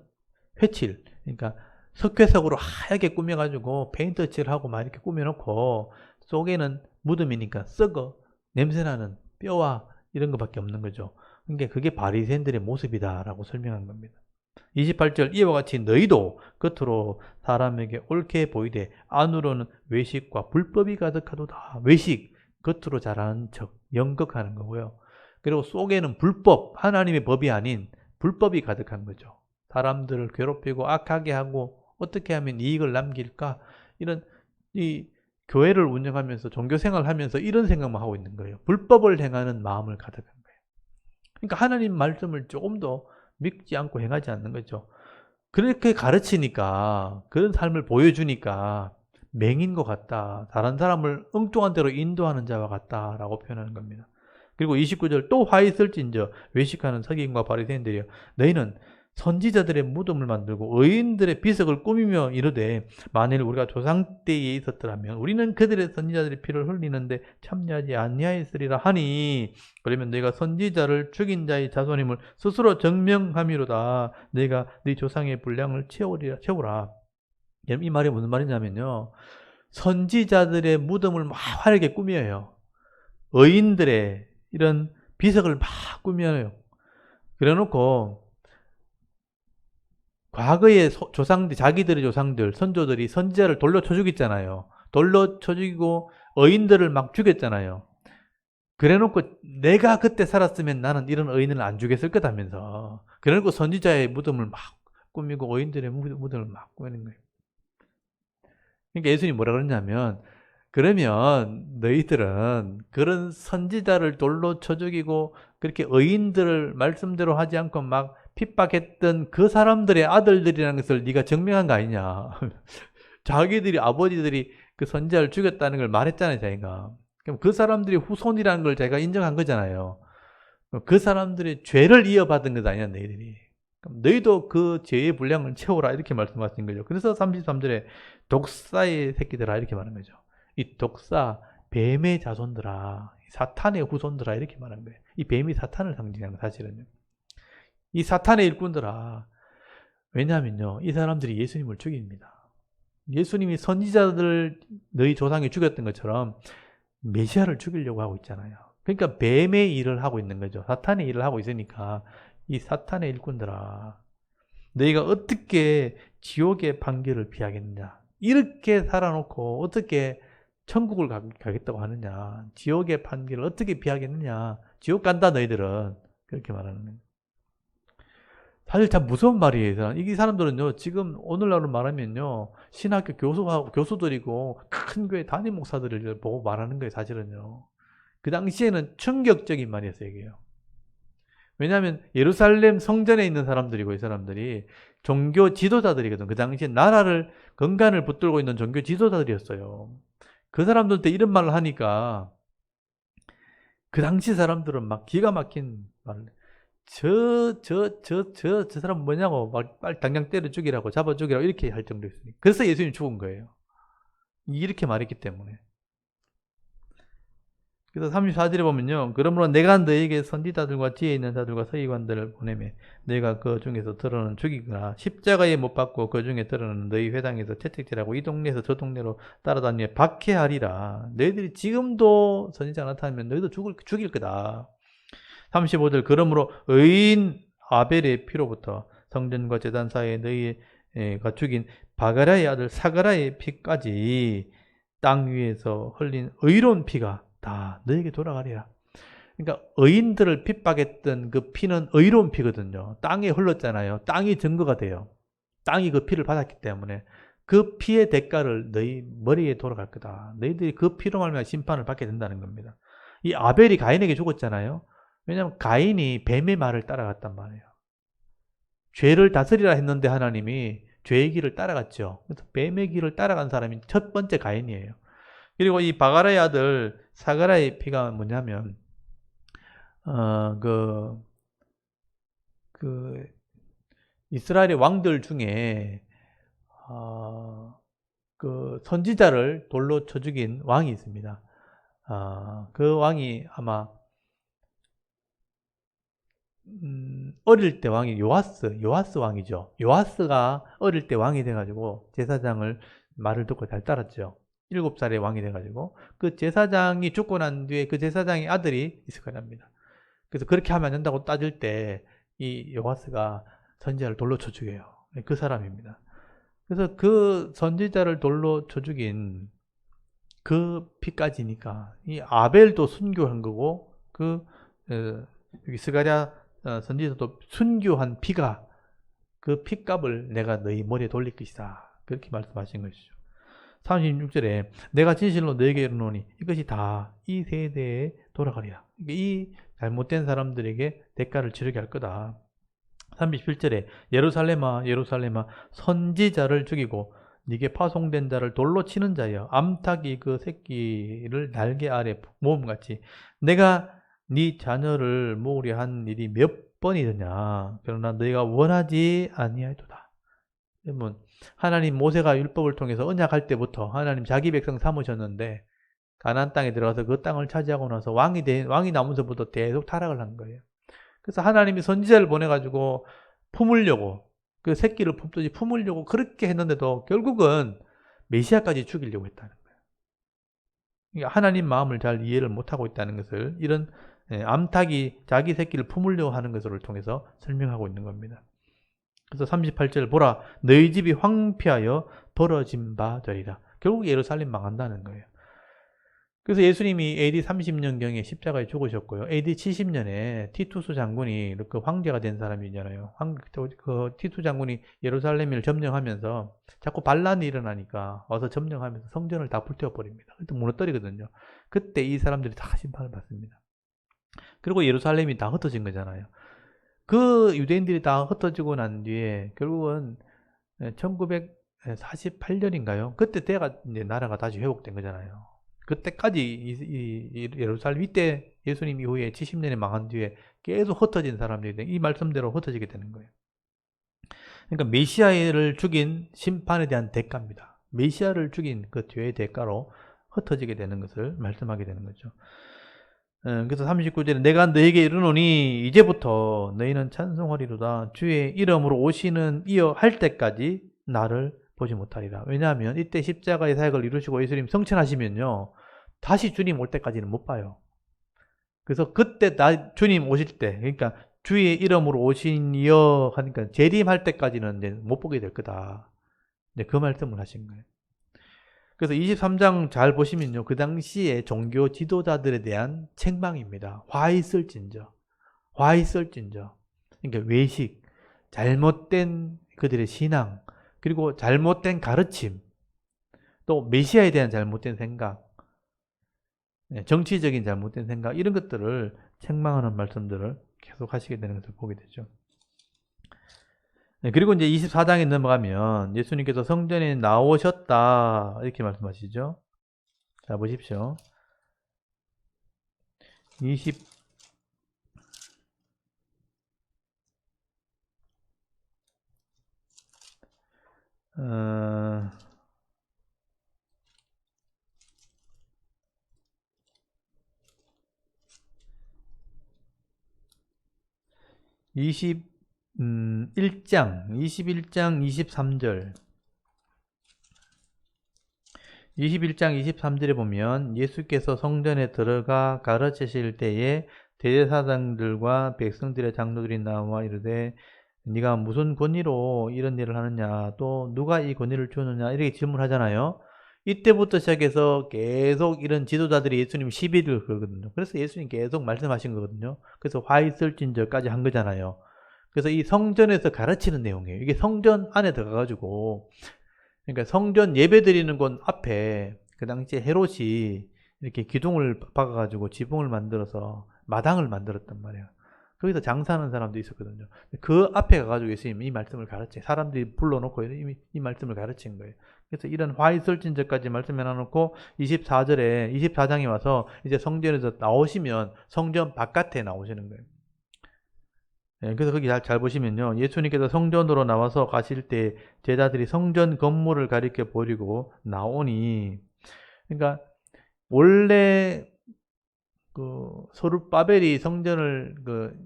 회칠, 그러니까 석회석으로 하얗게 꾸며가지고 페인트 칠하고 막 이렇게 꾸며놓고 속에는 무덤이니까 썩어 냄새나는 뼈와 이런 것밖에 없는 거죠. 그러니까 그게 바리새인들의 모습이다라고 설명한 겁니다. 28절 이와 같이 너희도 겉으로 사람에게 옳게 보이되 안으로는 외식과 불법이 가득하도다. 외식, 겉으로 잘하는 척, 연극하는 거고요. 그리고 속에는 불법, 하나님의 법이 아닌 불법이 가득한 거죠. 사람들을 괴롭히고 악하게 하고 어떻게 하면 이익을 남길까? 이런 이 교회를 운영하면서 종교 생활을 하면서 이런 생각만 하고 있는 거예요. 불법을 행하는 마음을 가득한 거예요. 그러니까 하나님 말씀을 조금 더 믿지 않고 행하지 않는 거죠. 그렇게 가르치니까, 그런 삶을 보여주니까 맹인 것 같다. 다른 사람을 엉뚱한 대로 인도하는 자와 같다라고 표현하는 겁니다. 그리고 29절 또 화 있을진저 외식하는 서기관과 바리새인들이여 너희는 선지자들의 무덤을 만들고 의인들의 비석을 꾸미며 이르되 만일 우리가 조상 때에 있었더라면 우리는 그들의 선지자들의 피를 흘리는데 참여하지 아니하였으리라 하니 그러면 너희가 선지자를 죽인 자의 자손임을 스스로 증명함이로다. 너희가 네 조상의 분량을 채우라. 이 말이 무슨 말이냐면요, 선지자들의 무덤을 막 화려하게 꾸며요. 의인들의 이런 비석을 막 꾸며요. 그래놓고 과거의 조상들, 자기들의 조상들, 선조들이 선지자를 돌로 쳐 죽였잖아요. 돌로 쳐 죽이고 의인들을 막 죽였잖아요. 그래놓고 내가 그때 살았으면 나는 이런 의인을 안 죽였을 거다면서. 그래놓고 선지자의 무덤을 막 꾸미고 의인들의 무덤을 막 꾸미는 거예요. 그러니까 예수님이 뭐라 그러냐면, 그러면 너희들은 그런 선지자를 돌로 쳐 죽이고 그렇게 의인들을 말씀대로 하지 않고 막 핍박했던 그 사람들의 아들들이라는 것을 네가 증명한 거 아니냐. 자기들이 아버지들이 그 선지자를 죽였다는 걸 말했잖아요, 자기가. 그럼 그 사람들이 후손이라는 걸 자기가 인정한 거잖아요. 그 사람들의 죄를 이어받은 것 아니야, 너희들이. 그럼 너희도 그 죄의 분량을 채워라 이렇게 말씀하신 거죠. 그래서 33절에 독사의 새끼들아 이렇게 말하는 거죠. 이 독사, 뱀의 자손들아, 사탄의 후손들아 이렇게 말하는 거예요. 이 뱀이 사탄을 상징하는 거예요, 사실은요. 이 사탄의 일꾼들아. 왜냐하면요, 이 사람들이 예수님을 죽입니다. 예수님이 선지자들 너희 조상이 죽였던 것처럼 메시아를 죽이려고 하고 있잖아요. 그러니까 뱀의 일을 하고 있는 거죠. 사탄의 일을 하고 있으니까 이 사탄의 일꾼들아, 너희가 어떻게 지옥의 판결을 피하겠느냐. 이렇게 살아놓고 어떻게 천국을 가겠다고 하느냐. 지옥의 판결을 어떻게 피하겠느냐. 지옥 간다 너희들은. 그렇게 말하는 거예요. 사실 참 무서운 말이에요. 이 사람들은요, 지금 오늘날로 말하면요, 신학교 교수들이고 큰 교회 담임 목사들을 보고 말하는 거예요, 사실은요. 그 당시에는 충격적인 말이었어요, 이게요. 왜냐하면 예루살렘 성전에 있는 사람들이고 이 사람들이 종교 지도자들이거든. 그 당시에 나라를 건간을 붙들고 있는 종교 지도자들이었어요. 그 사람들한테 이런 말을 하니까 그 당시 사람들은 막 기가 막힌 말을 저 사람 뭐냐고 막 빨리 당장 때려 죽이라고 잡아 죽이라고 이렇게 할 정도였으니까. 그래서 예수님이 죽은 거예요. 이렇게 말했기 때문에. 그래서 34절에 보면요. 그러므로 내가 너에게 선지자들과 지혜 있는 자들과 서기관들을 보내매 너희가 그 중에서 들어는 죽이거나 십자가에 못 박고 그 중에 들어는 너희 회당에서 채찍질하고 이 동네에서 저 동네로 따라다니며 박해하리라. 너희들이 지금도 선지자 나타나면 너희도 죽일 거다. 35절 그러므로 의인 아벨의 피로부터 성전과 제단 사이에 너희가 죽인 바가라의 아들 사가라의 피까지 땅 위에서 흘린 의로운 피가 다 너에게 돌아가리라. 그러니까 의인들을 핍박했던 그 피는 의로운 피거든요. 땅에 흘렀잖아요. 땅이 증거가 돼요. 땅이 그 피를 받았기 때문에 그 피의 대가를 너희 머리에 돌아갈 거다. 너희들이 그 피로 말미암아 심판을 받게 된다는 겁니다. 이 아벨이 가인에게 죽었잖아요. 왜냐하면 가인이 뱀의 말을 따라갔단 말이에요. 죄를 다스리라 했는데 하나님이 죄의 길을 따라갔죠. 그래서 뱀의 길을 따라간 사람이 첫 번째 가인이에요. 그리고 이 바가라의 아들 사가라의 피가 뭐냐면 그 이스라엘의 왕들 중에 그 선지자를 돌로 쳐 죽인 왕이 있습니다. 그 왕이 아마 어릴 때 왕이 요아스 왕이죠. 요아스가 어릴 때 왕이 돼가지고 제사장을 말을 듣고 잘 따랐죠. 7살에 왕이 돼가지고 그 제사장이 죽고 난 뒤에 그 제사장의 아들이 있을 거랍니다. 그래서 그렇게 하면 안 된다고 따질 때 이 요아스가 선지자를 돌로 쳐 죽여요. 그 사람입니다. 그래서 그 선지자를 돌로 쳐 죽인 그 피까지니까 이 아벨도 순교한 거고 여기 스가랴 선지자도 순교한 피가 그 피값을 내가 너희 머리에 돌릴 것이다. 그렇게 말씀하신 것이죠. 36절에 내가 진실로 너에게 이르노니 이것이 다 이 세대에 돌아가리라. 이 잘못된 사람들에게 대가를 치르게 할 거다. 37절에 예루살렘아 예루살렘아 선지자를 죽이고 네게 파송된 자를 돌로 치는 자여 암탉이 그 새끼를 날개 아래 모음같이 내가 네 자녀를 모으려 한 일이 몇 번이더냐. 그러나 너희가 원하지 아니하도다. 여러분, 하나님 모세가 율법을 통해서 언약할 때부터 하나님 자기 백성 삼으셨는데 가나안 땅에 들어가서 그 땅을 차지하고 나서 왕이 나면서부터 계속 타락을 한 거예요. 그래서 하나님이 선지자를 보내가지고 품으려고 그 새끼를 품듯이 품으려고 그렇게 했는데도 결국은 메시아까지 죽이려고 했다는 거예요. 그러니까 하나님 마음을 잘 이해를 못하고 있다는 것을 이런 암탉이 자기 새끼를 품으려고 하는 것을 통해서 설명하고 있는 겁니다. 그래서 38절 보라 너희 집이 황폐하여 벌어진 바 되리라. 결국 예루살렘 망한다는 거예요. 그래서 예수님이 AD 30년경에 십자가에 죽으셨고요. AD 70년에 티투스 장군이 그 황제가 된 사람이잖아요. 그 티투스 장군이 예루살렘을 점령하면서 자꾸 반란이 일어나니까 와서 점령하면서 성전을 다 불태워버립니다. 그때 무너뜨리거든요. 그때 이 사람들이 다 심판을 받습니다. 그리고 예루살렘이 다 흩어진 거잖아요. 그 유대인들이 다 흩어지고 난 뒤에 결국은 1948년인가요? 그때 때가 이제 나라가 다시 회복된 거잖아요. 그때까지 예루살렘 이때 예수님 이후에 70년이 망한 뒤에 계속 흩어진 사람들이 이 말씀대로 흩어지게 되는 거예요. 그러니까 메시아를 죽인 심판에 대한 대가입니다. 메시아를 죽인 그 죄의 대가로 흩어지게 되는 것을 말씀하게 되는 거죠. 그래서 39절에 내가 너에게 이르노니 이제부터 너희는 찬송하리로다. 주의 이름으로 오시는 이어 할 때까지 나를 보지 못하리라. 왜냐하면 이때 십자가의 사역을 이루시고 예수님 성천하시면요 다시 주님 올 때까지는 못 봐요. 그래서 그때 주님 오실 때, 그러니까 주의 이름으로 오시니여 하니까 재림할 때까지는 이제 못 보게 될 거다. 이제 그 말씀을 하신 거예요. 그래서 23장 잘 보시면요 그 당시에 종교 지도자들에 대한 책망입니다. 화 있을진저, 그러니까 외식, 잘못된 그들의 신앙, 그리고 잘못된 가르침, 또 메시아에 대한 잘못된 생각, 정치적인 잘못된 생각, 이런 것들을 책망하는 말씀들을 계속 하시게 되는 것을 보게 되죠. 그리고 이제 24장에 넘어가면 예수님께서 성전에 나오셨다 이렇게 말씀하시죠. 자 보십시오. 21장 23절 21장 23절에 보면 예수께서 성전에 들어가 가르치실 때에 대제사장들과 백성들의 장로들이 나와 이르되 네가 무슨 권위로 이런 일을 하느냐, 또 누가 이 권위를 주느냐 이렇게 질문하잖아요. 이때부터 시작해서 계속 이런 지도자들이 예수님 시비를 걸거든요. 그래서 예수님 계속 말씀하신 거거든요. 그래서 화 있을진저까지 한 거잖아요. 그래서 이 성전에서 가르치는 내용이에요. 이게 성전 안에 들어가가지고, 그러니까 성전 예배 드리는 곳 앞에 그 당시에 헤롯이 이렇게 기둥을 박아가지고 지붕을 만들어서 마당을 만들었단 말이에요. 거기서 장사하는 사람도 있었거든요. 그 앞에 가가지고 예수님 이 말씀을 가르쳐요. 사람들이 불러놓고 이 말씀을 가르친 거예요. 그래서 이런 화 있을진저까지 말씀 해놔놓고 24장에 와서 이제 성전에서 나오시면 성전 바깥에 나오시는 거예요. 그래서 거기 잘 보시면요. 예수님께서 성전으로 나와서 가실 때 제자들이 성전 건물을 가리켜 버리고 나오니, 그러니까 원래 스룹바벨이 성전을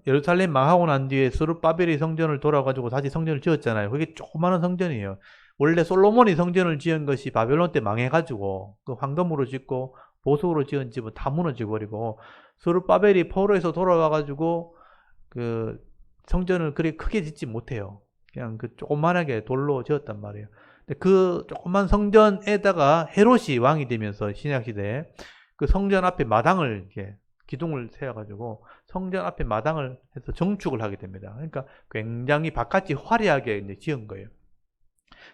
예루살렘 망하고 난 뒤에 스룹바벨이 성전을 돌아가지고 다시 성전을 지었잖아요. 그게 조그마한 성전이에요. 원래 솔로몬이 성전을 지은 것이 바벨론 때 망해가지고 그 황금으로 짓고 보석으로 지은 집은 다 무너져 버리고, 스룹바벨이 포로에서 돌아와가지고 그 성전을 그렇게 크게 짓지 못해요. 그냥 그 조그만하게 돌로 지었단 말이에요. 근데 그 조그만 성전에다가 헤롯이 왕이 되면서 신약 시대에 그 성전 앞에 마당을 이렇게 기둥을 세워가지고 성전 앞에 마당을 해서 정축을 하게 됩니다. 그러니까 굉장히 바깥이 화려하게 이제 지은 거예요.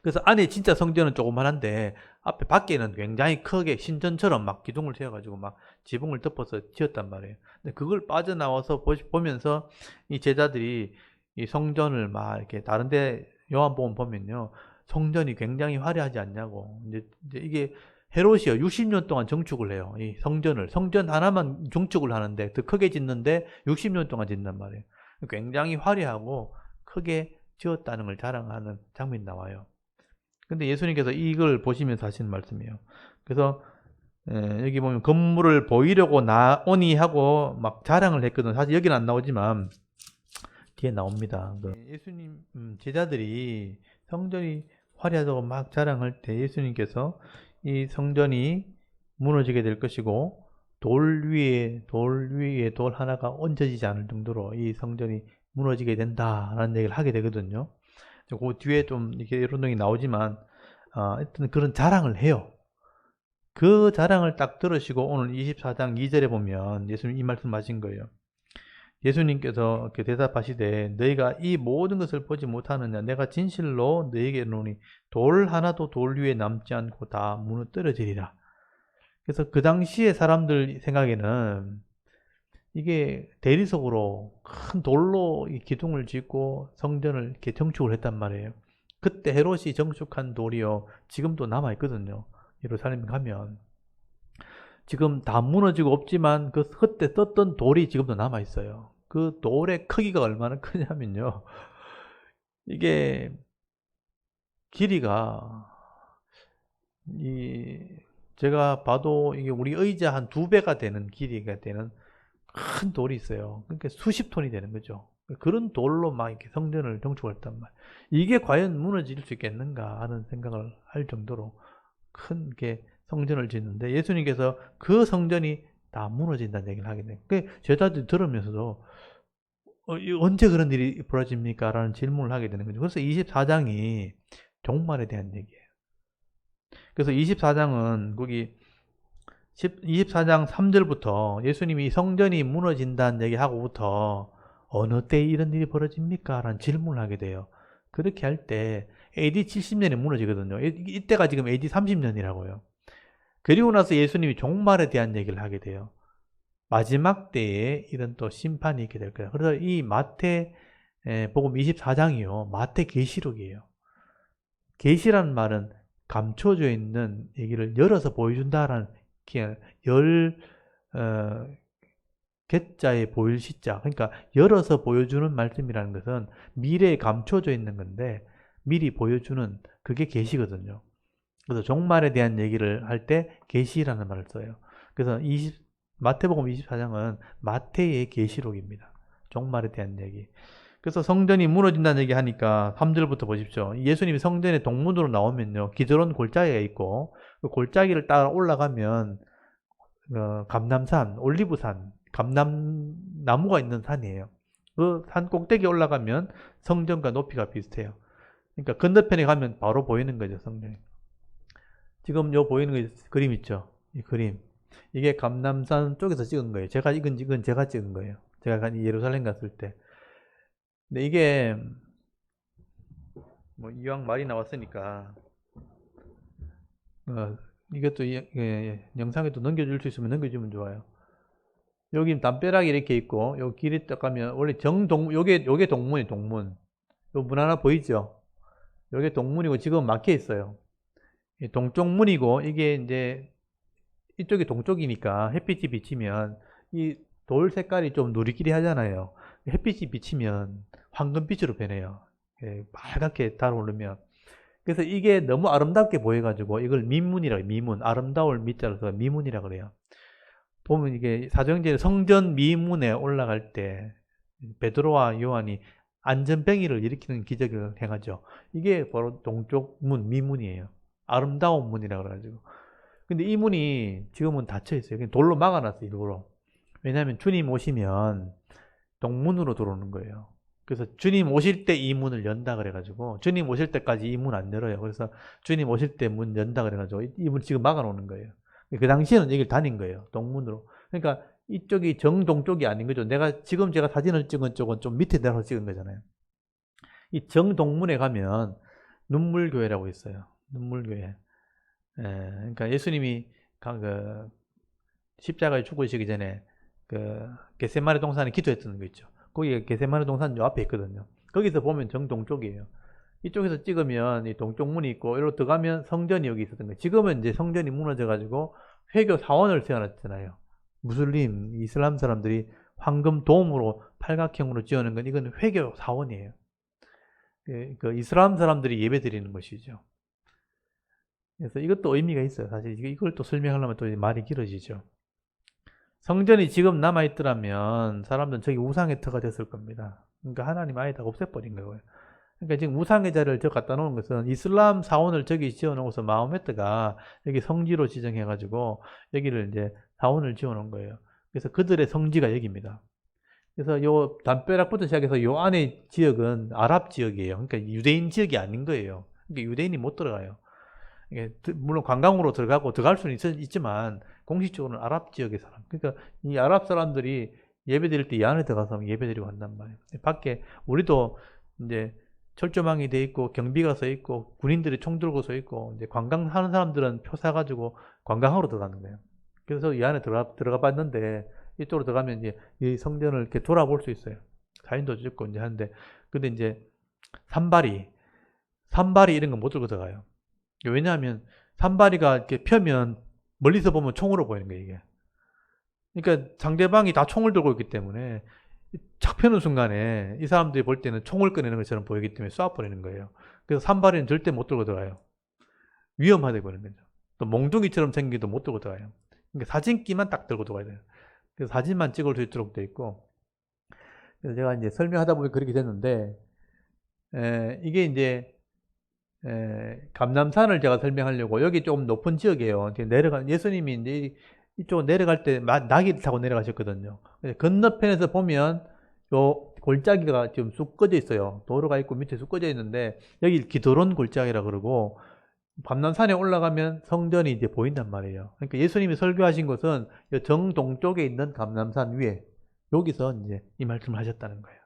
그래서 안에 진짜 성전은 조그만한데 앞에 밖에는 굉장히 크게 신전처럼 막 기둥을 세워가지고 막 지붕을 덮어서 지었단 말이에요. 근데 그걸 빠져나와서 보면서 이 제자들이 이 성전을 막 이렇게 다른데 요한복음 보면요, 성전이 굉장히 화려하지 않냐고. 이제 이게 헤롯이요 60년 동안 정축을 해요. 이 성전 하나만 정축을 하는데 더 크게 짓는데 60년 동안 짓는단 말이에요. 굉장히 화려하고 크게 지었다는 걸 자랑하는 장면이 나와요. 근데 예수님께서 이걸 보시면서 하시는 말씀이에요. 그래서 여기 보면 건물을 보이려고 나오니 하고 막 자랑을 했거든. 사실 여기는 안 나오지만 뒤에 나옵니다. 예수님 제자들이 성전이 화려하다고 막 자랑할 때 예수님께서 이 성전이 무너지게 될 것이고 돌 위에 돌 하나가 얹어지지 않을 정도로 이 성전이 무너지게 된다라는 얘기를 하게 되거든요. 그 뒤에 좀 이렇게 이론동이 나오지만 하여튼 그런 자랑을 해요. 그 자랑을 딱 들으시고 오늘 24장 2절에 보면 예수님 이 말씀 하신 거예요. 예수님께서 이렇게 대답하시되 너희가 이 모든 것을 보지 못하느냐, 내가 진실로 너희에게 이르노니 돌 하나도 돌 위에 남지 않고 다 무너뜨려지리라. 그래서 그 당시에 사람들 생각에는 이게 대리석으로 큰 돌로 이 기둥을 짓고 성전을 이렇게 정축을 했단 말이에요. 그때 헤롯이 정축한 돌이요 지금도 남아 있거든요. 예루살렘 가면 지금 다 무너지고 없지만 그때 썼던 돌이 지금도 남아 있어요. 그 돌의 크기가 얼마나 크냐면요, 이게 길이가 제가 봐도 이게 우리 의자 한 2배가 되는 길이가 되는 큰 돌이 있어요. 그러니까 수십 톤이 되는 거죠. 그런 돌로 막 이렇게 성전을 정축했단 말이에요. 이게 과연 무너질 수 있겠는가 하는 생각을 할 정도로 큰 게 성전을 짓는데 예수님께서 그 성전이 다 무너진다는 얘기를 하게 돼요. 제자들이 들으면서도 언제 그런 일이 벌어집니까? 라는 질문을 하게 되는 거죠. 그래서 24장이 종말에 대한 얘기예요. 그래서 24장은 거기 24장 3절부터 예수님이 성전이 무너진다는 얘기하고부터 어느 때 이런 일이 벌어집니까? 라는 질문을 하게 돼요. 그렇게 할 때 AD 70년에 무너지거든요. 이때가 지금 AD 30년이라고요. 그리고 나서 예수님이 종말에 대한 얘기를 하게 돼요. 마지막 때에 이런 또 심판이 있게 될 거예요. 그래서 이 마태복음 24장이요. 마태 계시록이에요. 계시라는 말은 감춰져 있는 얘기를 열어서 보여준다라는 개자에 보일 시자, 그러니까 열어서 보여주는 말씀이라는 것은 미래에 감춰져 있는 건데 미리 보여주는 그게 계시거든요. 그래서 종말에 대한 얘기를 할 때 계시라는 말을 써요. 그래서 마태복음 24장은 마태의 계시록입니다. 종말에 대한 얘기. 그래서 성전이 무너진다는 얘기 하니까 3절부터 보십시오. 예수님이 성전의 동문으로 나오면요, 기드론 골짜기가 있고 그 골짜기를 따라 올라가면 감람산, 올리브산, 감람나무가 있는 산이에요. 그 산 꼭대기에 올라가면 성전과 높이가 비슷해요. 그러니까 건너편에 가면 바로 보이는 거죠, 성전이. 지금 요 보이는 그림 있죠? 이 그림. 이게 감람산 쪽에서 찍은 거예요. 이건 제가 찍은 거예요. 제가 예루살렘 갔을 때. 근데 이게 뭐 이왕 말이 나왔으니까 이것도 영상에도 넘겨줄 수 있으면 넘겨주면 좋아요. 여기 담벼락이 이렇게 있고 요 길이 딱 가면 원래 요게 동문이 동문. 요 문 하나 보이죠? 요게 동문이고 지금 막혀 있어요. 동쪽 문이고 이게 이제 이쪽이 동쪽이니까 햇빛이 비치면 이 돌 색깔이 좀 누리끼리 하잖아요. 햇빛이 비치면 황금빛으로 변해요. 빨갛게 달아오르면. 그래서 이게 너무 아름답게 보여가지고 이걸 미문이라고 해요. 미문. 아름다울 미자로서 미문이라고 그래요. 보면 이게 사도행전 성전 미문에 올라갈 때 베드로와 요한이 안전뱅이를 일으키는 기적을 행하죠. 이게 바로 동쪽 문, 미문이에요. 아름다운 문이라고 그래가지고. 근데 이 문이 지금은 닫혀 있어요. 그냥 돌로 막아놨어요, 일부러. 왜냐하면 주님 오시면 동문으로 들어오는 거예요. 그래서 주님 오실 때 이 문을 연다 그래가지고, 주님 오실 때까지 이 문 안 열어요. 그래서 주님 오실 때 문 연다 그래가지고 이 문 지금 막아놓는 거예요. 그 당시에는 여기를 다닌 거예요. 동문으로. 그러니까 이쪽이 정동쪽이 아닌 거죠. 지금 제가 사진을 찍은 쪽은 좀 밑에 내려서 찍은 거잖아요. 이 정동문에 가면 눈물교회라고 있어요. 눈물교회. 그러니까 예수님이 십자가에 죽으시기 전에 겟세마네 동산에 기도했던 거 있죠. 거기 겟세마네 동산 요 앞에 있거든요. 거기서 보면 정동쪽이에요. 이쪽에서 찍으면 이 동쪽 문이 있고 이리로 들어가면 성전이 여기 있었던 거예요. 지금은 이제 성전이 무너져가지고 회교 사원을 세워놨잖아요. 무슬림, 이슬람 사람들이 황금 돔으로 팔각형으로 지어놓은 건 이건 회교 사원이에요. 그 이슬람 사람들이 예배 드리는 것이죠. 그래서 이것도 의미가 있어요. 사실 이걸 또 설명하려면 또 말이 길어지죠. 성전이 지금 남아있더라면 사람들은 저기 우상의 터가 됐을 겁니다. 그러니까 하나님 아예 다 없애버린 거예요. 그러니까 지금 우상의 자리를 저 갖다 놓은 것은 이슬람 사원을 저기 지어놓고서 마호메트가 여기 성지로 지정해가지고 여기를 이제 사원을 지어놓은 거예요. 그래서 그들의 성지가 여기입니다. 그래서 요 담벼락부터 시작해서 요 안에 지역은 아랍 지역이에요. 그러니까 유대인 지역이 아닌 거예요. 그러니까 유대인이 못 들어가요. 물론 관광으로 들어갈 수는 있지만 공식적으로는 아랍 지역의 사람. 그러니까 이 아랍 사람들이 예배 드릴 때 이 안에 들어가서 예배 드리고 한단 말이에요. 밖에 우리도 이제 철조망이 돼 있고 경비가 서 있고 군인들이 총 들고 서 있고 이제 관광하는 사람들은 표 사가지고 관광하러 들어가는 거예요. 그래서 이 안에 들어가 봤는데 이쪽으로 들어가면 이제 이 성전을 이렇게 돌아볼 수 있어요. 사진도 찍고 이제 하는데 근데 이제 산발이 이런 거 못 들고 들어가요. 왜냐하면 산발이가 이렇게 펴면 멀리서 보면 총으로 보이는 거예요, 이게. 그러니까 상대방이 다 총을 들고 있기 때문에 착 펴는 순간에 이 사람들이 볼 때는 총을 꺼내는 것처럼 보이기 때문에 쏴버리는 거예요. 그래서 산발이는 절대 못 들고 들어가요. 위험하다고 보는 거죠. 또 몽둥이처럼 생기도 못 들고 들어가요. 그러니까 사진기만 딱 들고 들어가야 돼요. 그래서 사진만 찍을 수 있도록 돼 있고. 그래서 제가 이제 설명하다 보니 그렇게 됐는데, 이게 이제 감남산을 제가 설명하려고 여기 조금 높은 지역이에요. 예수님이 이제 이쪽 내려갈 때 나귀를 타고 내려가셨거든요. 건너편에서 보면 요 골짜기가 지금 쑥 꺼져 있어요. 도로가 있고 밑에 쑥 꺼져 있는데 여기 기도론 골짜기라 그러고 감남산에 올라가면 성전이 이제 보인단 말이에요. 그러니까 예수님이 설교하신 것은 정동쪽에 있는 감남산 위에 여기서 이제 이 말씀을 하셨다는 거예요.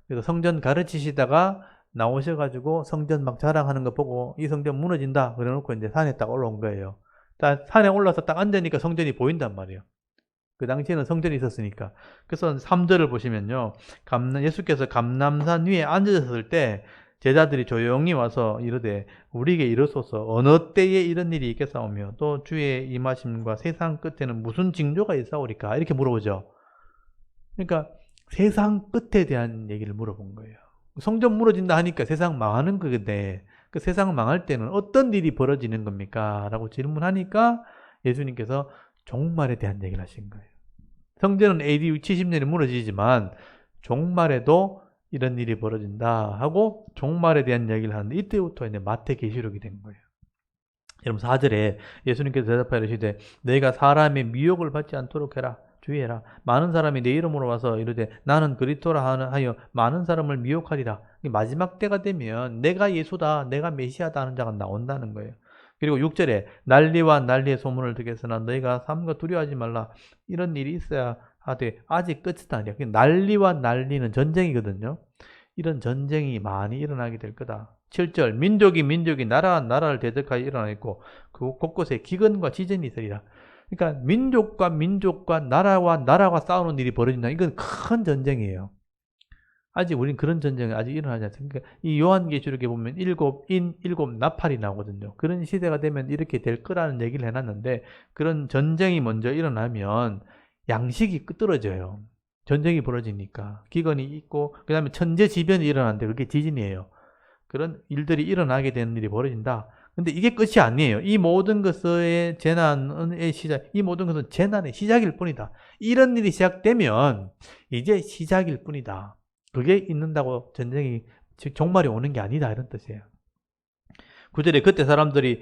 그래서 성전 가르치시다가 나오셔가지고 성전 막 자랑하는 거 보고 이 성전 무너진다 그래놓고 이제 산에 딱 올라온 거예요. 산에 올라서 딱 앉으니까 성전이 보인단 말이에요. 그 당시에는 성전이 있었으니까. 그래서 3절을 보시면요. 예수께서 감람산 위에 앉으셨을 때 제자들이 조용히 와서 이르되 우리에게 이르소서 어느 때에 이런 일이 있겠사오며 또 주의 임하심과 세상 끝에는 무슨 징조가 있사오리까 이렇게 물어보죠. 그러니까 세상 끝에 대한 얘기를 물어본 거예요. 성전 무너진다 하니까 세상 망하는 건데 그 세상 망할 때는 어떤 일이 벌어지는 겁니까? 라고 질문하니까 예수님께서 종말에 대한 얘기를 하신 거예요. 성전은 AD 70년에 무너지지만 종말에도 이런 일이 벌어진다 하고 종말에 대한 얘기를 하는데 이때부터 이제 마태계시록이 된 거예요. 여러분 4절에 예수님께서 대답하여 이르시되 너희가 사람의 미혹을 받지 않도록 해라. 주의해라. 많은 사람이 내 이름으로 와서 이르되 나는 그리스도라 하여 많은 사람을 미혹하리라. 마지막 때가 되면 내가 예수다, 내가 메시아다 하는 자가 나온다는 거예요. 그리고 6절에 난리와 난리의 소문을 듣겠으나 너희가 삼가 두려워하지 말라. 이런 일이 있어야 하되 아직 끝이다 아니야. 난리와 난리는 전쟁이거든요. 이런 전쟁이 많이 일어나게 될 거다. 7절 민족이 나라와 나라를 대적하여 일어나 있고 그 곳곳에 기근과 지진이 있으리라. 그러니까 민족과 나라가 싸우는 일이 벌어진다. 이건 큰 전쟁이에요. 아직 우린 그런 전쟁이 아직 일어나지 않습니까? 이 요한계시록에 보면 일곱 나팔이 나오거든요. 그런 시대가 되면 이렇게 될 거라는 얘기를 해놨는데 그런 전쟁이 먼저 일어나면 양식이 떨어져요. 전쟁이 벌어지니까 기근이 있고 그 다음에 천재지변이 일어나는데 그게 지진이에요. 그런 일들이 일어나게 되는 일이 벌어진다. 근데 이게 끝이 아니에요. 이 모든 것의 재난의 시작, 이 모든 것은 재난의 시작일 뿐이다. 이런 일이 시작되면 이제 시작일 뿐이다. 그게 있는다고 전쟁이 즉 종말이 오는 게 아니다 이런 뜻이에요. 9절에 그때 사람들이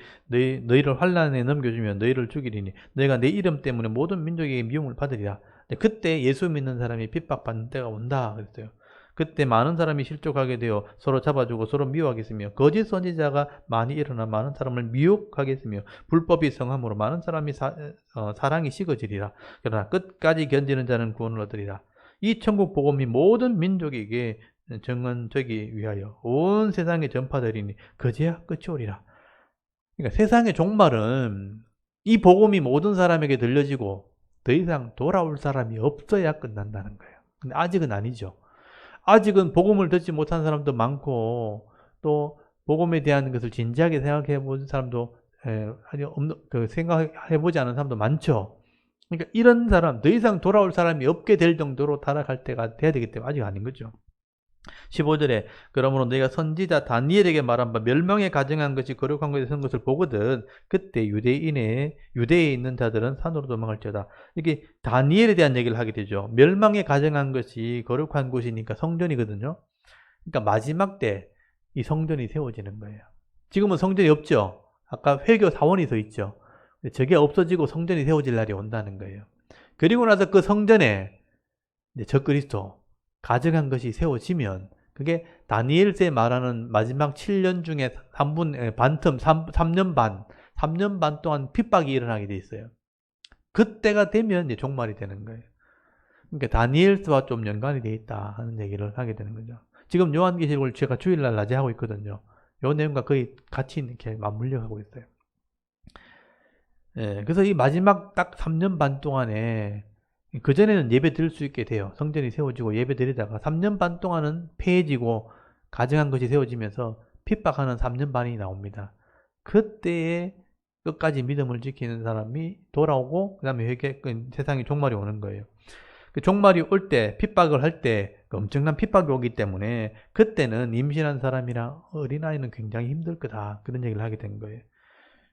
너희를 환난에 넘겨주면 너희를 죽이리니 너희가 내 이름 때문에 모든 민족에게 미움을 받으리라. 그때 예수 믿는 사람이 핍박받는 때가 온다 그랬어요. 그때 많은 사람이 실족하게 되어 서로 잡아주고 서로 미워하겠으며 거짓 선지자가 많이 일어나 많은 사람을 미혹하겠으며 불법이 성함으로 많은 사람이 사랑이 식어지리라. 그러나 끝까지 견디는 자는 구원을 얻으리라. 이 천국 복음이 모든 민족에게 정언되기 위하여 온 세상에 전파되리니 그제야 끝이 오리라. 그러니까 세상의 종말은 이 복음이 모든 사람에게 들려지고 더 이상 돌아올 사람이 없어야 끝난다는 거예요. 근데 아직은 아니죠. 아직은 복음을 듣지 못한 사람도 많고 또 복음에 대한 것을 진지하게 생각해 본 사람도 생각해 보지 않은 사람도 많죠. 그러니까 이런 사람, 더 이상 돌아올 사람이 없게 될 정도로 타락할 때가 돼야 되기 때문에 아직 아닌 거죠. 15절에 그러므로 너희가 선지자 다니엘에게 말한 바 멸망에 가증한 것이 거룩한 것에 선 것을 보거든 그때 유대에 있는 자들은 산으로 도망할지어다. 이게 다니엘에 대한 얘기를 하게 되죠. 멸망에 가증한 것이 거룩한 곳이니까 성전이거든요. 그러니까 마지막 때 이 성전이 세워지는 거예요. 지금은 성전이 없죠. 아까 회교 사원이 서 있죠. 저게 없어지고 성전이 세워질 날이 온다는 거예요. 그리고 나서 그 성전에 이제 적그리스도 가증한 것이 세워지면 그게 다니엘서에 말하는 마지막 7년 중에 3분 반틈 3년 반 동안 핍박이 일어나게 돼 있어요. 그때가 되면 이제 종말이 되는 거예요. 그러니까 다니엘서와 좀 연관이 돼 있다 하는 얘기를 하게 되는 거죠. 지금 요한계시록을 제가 주일날 낮에 하고 있거든요. 요 내용과 거의 같이 이렇게 맞물려 가고 있어요. 그래서 이 마지막 딱 3년 반 동안에 그전에는 예배 드릴 수 있게 돼요. 성전이 세워지고 예배 드리다가 3년 반 동안은 폐해지고 가증한 것이 세워지면서 핍박하는 3년 반이 나옵니다. 그때에 끝까지 믿음을 지키는 사람이 돌아오고 그 다음에 세상의 종말이 오는 거예요. 그 종말이 올 때, 핍박을 할 때 엄청난 핍박이 오기 때문에 그때는 임신한 사람이랑 어린아이는 굉장히 힘들 거다. 그런 얘기를 하게 된 거예요.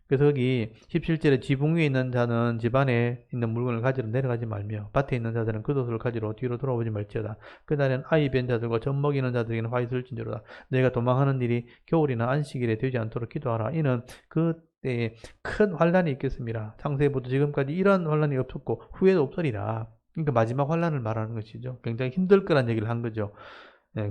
그래서 여기 17절에 지붕 위에 있는 자는 집 안에 있는 물건을 가지러 내려가지 말며 밭에 있는 자들은 겉옷을 가지러 뒤로 돌아오지 말지어다. 그날엔 아이 뵌 자들과 젖 먹이는 자들에게는 화이 있을진저로다. 너희가 도망하는 일이 겨울이나 안식일에 되지 않도록 기도하라. 이는 그때에 큰 환란이 있겠습니다. 창세부터 지금까지 이런 환란이 없었고 후에도 없으리라. 그러니까 마지막 환란을 말하는 것이죠. 굉장히 힘들 거란 얘기를 한 거죠.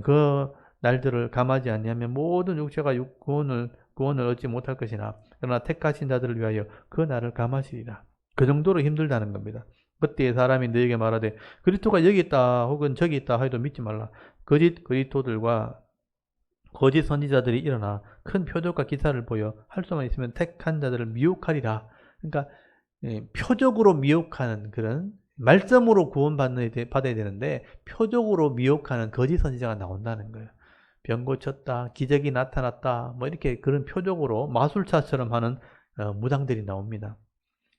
그 날들을 감하지 않냐면 모든 육체가 구원을 얻지 못할 것이나 그러나 택하신 자들을 위하여 그 날을 감하시리라. 그 정도로 힘들다는 겁니다. 그때 사람이 너에게 말하되 그리스도가 여기 있다 혹은 저기 있다 하여도 믿지 말라. 거짓 그리스도들과 거짓 선지자들이 일어나 큰 표적과 기사를 보여 할 수만 있으면 택한 자들을 미혹하리라. 그러니까 표적으로 미혹하는 그런 말씀으로 구원받아야 되는데 표적으로 미혹하는 거짓 선지자가 나온다는 거예요. 병 고쳤다, 기적이 나타났다, 뭐 이렇게 그런 표적으로 마술사처럼 하는 무당들이 나옵니다.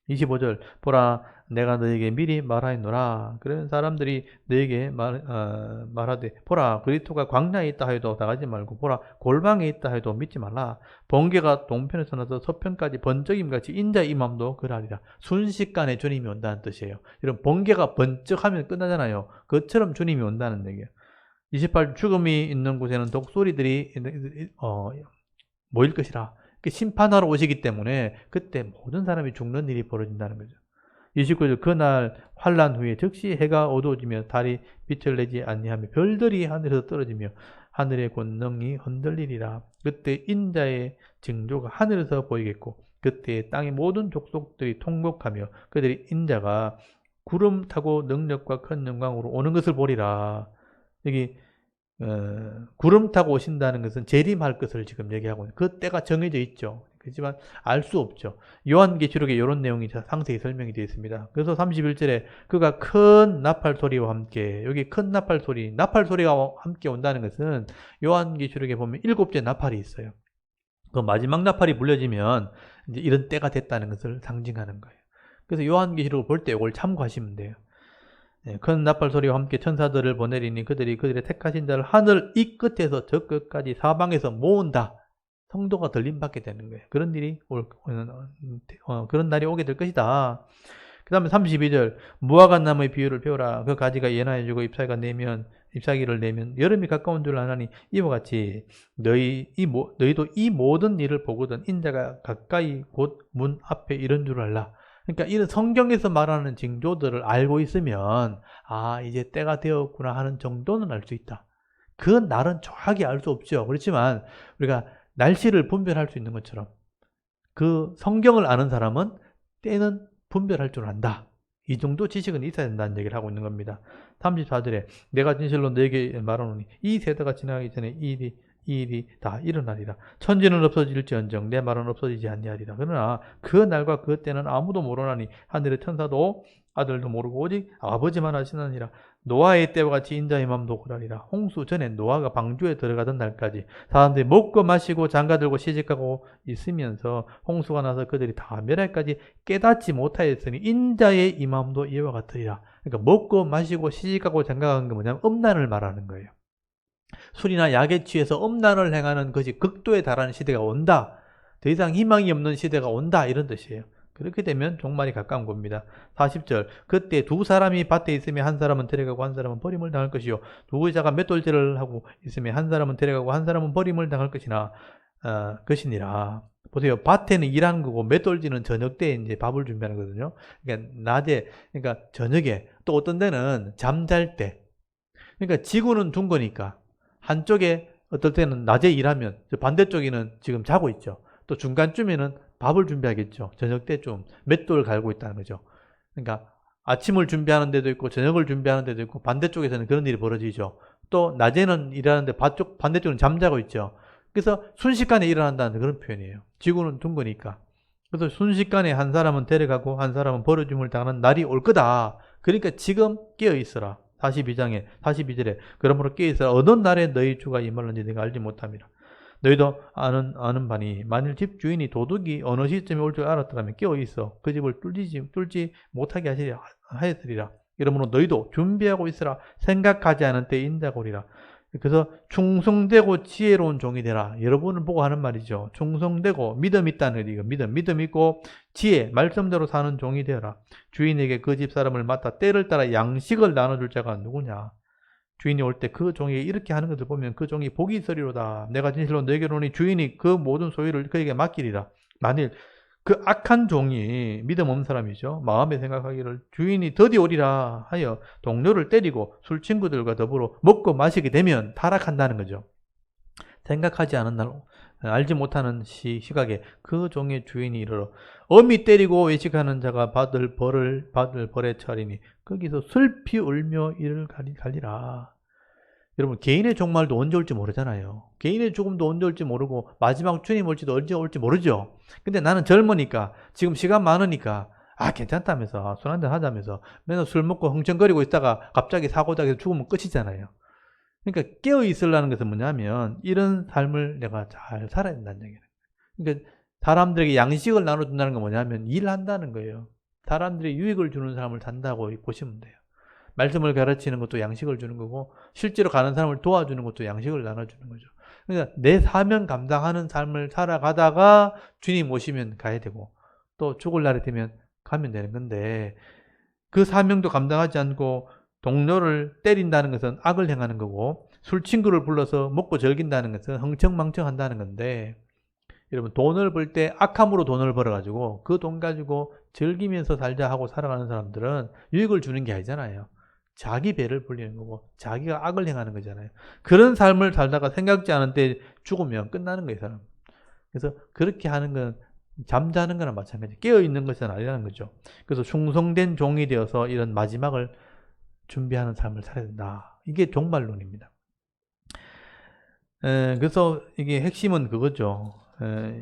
25절 보라 내가 너에게 미리 말하였노라. 그런 사람들이 너에게 말하되 보라 그리스도가 광야에 있다 하여도 나가지 말고 보라 골방에 있다 하여도 믿지 말라. 번개가 동편에서 나서 서편까지 번쩍임같이 인자의 임함도 그러하리라. 순식간에 주님이 온다는 뜻이에요. 이런 번개가 번쩍하면 끝나잖아요. 그것처럼 주님이 온다는 얘기예요. 28 죽음이 있는 곳에는 독소리들이 모일 것이라. 심판하러 오시기 때문에 그때 모든 사람이 죽는 일이 벌어진다는 거죠. 29절 그날 환란 후에 즉시 해가 어두워지며 달이 빛을 내지 아니하며 별들이 하늘에서 떨어지며 하늘의 권능이 흔들리리라. 그때 인자의 징조가 하늘에서 보이겠고 그때 땅의 모든 족속들이 통곡하며 그들이 인자가 구름 타고 능력과 큰 영광으로 오는 것을 보리라. 여기 구름 타고 오신다는 것은 재림할 것을 지금 얘기하고 있는 그 때가 정해져 있죠. 그렇지만 알 수 없죠. 요한계시록에 이런 내용이 상세히 설명이 되어 있습니다. 그래서 31절에 그가 큰 나팔 소리와 함께 여기 큰 나팔 소리가 함께 온다는 것은 요한계시록에 보면 7째 나팔이 있어요. 그 마지막 나팔이 불려지면 이제 이런 때가 됐다는 것을 상징하는 거예요. 그래서 요한계시록을 볼 때 이걸 참고하시면 돼요. 큰 나팔 소리와 함께 천사들을 보내리니 그들의 택하신 자를 하늘 이 끝에서 저 끝까지 사방에서 모은다. 성도가 들림받게 되는 거예요. 그런 일이 그런 날이 오게 될 것이다. 그 다음에 32절 무화과 나무의 비유를 배우라. 그 가지가 연하여지고 잎사귀를 내면 여름이 가까운 줄 아나니 이와 같이 너희도 이 모든 일을 보거든 인자가 가까이 곧 문 앞에 이런 줄 알라. 그러니까 이런 성경에서 말하는 징조들을 알고 있으면 이제 때가 되었구나 하는 정도는 알 수 있다. 그 날은 정확히 알 수 없죠. 그렇지만 우리가 날씨를 분별할 수 있는 것처럼 그 성경을 아는 사람은 때는 분별할 줄 안다. 이 정도 지식은 있어야 된다는 얘기를 하고 있는 겁니다. 34절에 내가 진실로 너에게 말하노니 이 세대가 지나가기 전에 이 일이 다 일어나리라. 천지는 없어질지언정 내 말은 없어지지 아니하리라. 그러나 그 날과 그 때는 아무도 모르나니 하늘의 천사도 아들도 모르고 오직 아버지만 아시느니라. 노아의 때와 같이 인자의 맘도 그러리라. 홍수 전에 노아가 방주에 들어가던 날까지 사람들이 먹고 마시고 장가들고 시집가고 있으면서 홍수가 나서 그들이 다 멸할까지 깨닫지 못하였으니 인자의 이 맘도 이와 같으리라. 그러니까 먹고 마시고 시집가고 장가간 게 뭐냐면 음란을 말하는 거예요. 술이나 약에 취해서 음란을 행하는 것이 극도에 달하는 시대가 온다. 더 이상 희망이 없는 시대가 온다. 이런 뜻이에요. 그렇게 되면 종말이 가까운 겁니다. 40절 그때 두 사람이 밭에 있으면 한 사람은 데려가고 한 사람은 버림을 당할 것이요 두 여자가 맷돌질을 하고 있으면 한 사람은 데려가고 한 사람은 버림을 당할 것이니라. 보세요. 밭에는 일하는 거고 맷돌질은 저녁 때 이제 밥을 준비하는 거거든요. 그러니까 낮에, 그러니까 저녁에, 또 어떤 데는 잠잘 때. 그러니까 지구는 둔 거니까 한쪽에 어떨 때는 낮에 일하면 반대쪽에는 지금 자고 있죠. 또 중간쯤에는 밥을 준비하겠죠. 저녁 때좀 맷돌 갈고 있다는 거죠. 그러니까 아침을 준비하는 데도 있고 저녁을 준비하는 데도 있고 반대쪽에서는 그런 일이 벌어지죠. 또 낮에는 일하는데 반대쪽은 잠자고 있죠. 그래서 순식간에 일어난다는 그런 표현이에요. 지구는 둔 거니까. 그래서 순식간에 한 사람은 데려가고 한 사람은 버려짐을 당하는 날이 올 거다. 그러니까 지금 깨어 있어라. 42절에 그러므로 깨어있어라. 어느 날에 너희 주가 임할는지 내가 알지 못함이라. 너희도 아는 바니 만일 집 주인이 도둑이 어느 시점에 올 줄 알았더라면 깨어있어 그 집을 뚫지 못하게 하였으리라. 이러므로 너희도 준비하고 있으라. 생각하지 않은 때에 인자가 오리라. 그래서 충성되고 지혜로운 종이 되라. 여러분을 보고 하는 말이죠. 충성되고 믿음 있다는 거예요. 믿음 있고 지혜, 말씀대로 사는 종이 되어라. 주인에게 그 집 사람을 맡아 때를 따라 양식을 나눠줄 자가 누구냐. 주인이 올 때 그 종에게 이렇게 하는 것을 보면 그 종이 복이 있으리로다. 내가 진실로 너에게 이르노니 주인이 그 모든 소유를 그에게 맡기리라. 만일 그 악한 종이 믿음 없는 사람이죠. 마음에 생각하기를 주인이 더디 오리라 하여 동료를 때리고 술 친구들과 더불어 먹고 마시게 되면 타락한다는 거죠. 생각하지 않은 날 알지 못하는 시각에 그 종의 주인이 이르러 엄히 때리고 외식하는 자가 받을 벌에 처하리니 거기서 슬피 울며 이를 갈리라. 여러분 개인의 종말도 언제 올지 모르잖아요. 개인의 죽음도 언제 올지 모르고 마지막 주님 올지도 언제 올지 모르죠. 근데 나는 젊으니까 지금 시간 많으니까 괜찮다면서 술 한잔 하자면서 맨날 술 먹고 흥청거리고 있다가 갑자기 사고당해서 죽으면 끝이잖아요. 그러니까 깨어있으려는 것은 뭐냐면 이런 삶을 내가 잘 살아야 된다는 얘기예요. 그러니까 사람들에게 양식을 나눠준다는 건 뭐냐면 일한다는 거예요. 사람들이 유익을 주는 삶을 산다고 보시면 돼요. 말씀을 가르치는 것도 양식을 주는 거고 실제로 가는 사람을 도와주는 것도 양식을 나눠주는 거죠. 그러니까 내 사명 감당하는 삶을 살아가다가 주님 오시면 가야 되고 또 죽을 날이 되면 가면 되는 건데 그 사명도 감당하지 않고 동료를 때린다는 것은 악을 행하는 거고 술 친구를 불러서 먹고 즐긴다는 것은 흥청망청한다는 건데 여러분 돈을 벌 때 악함으로 돈을 벌어가지고 그 돈 가지고 즐기면서 살자 하고 살아가는 사람들은 유익을 주는 게 아니잖아요. 자기 배를 불리는 거고 자기가 악을 행하는 거잖아요. 그런 삶을 살다가 생각지 않은 때 죽으면 끝나는 거예요, 사람. 그래서 그렇게 하는 건 잠자는 거나 마찬가지. 깨어있는 것은 아니라는 거죠. 그래서 충성된 종이 되어서 이런 마지막을 준비하는 삶을 살아야 된다. 이게 종말론입니다. 그래서 이게 핵심은 그거죠.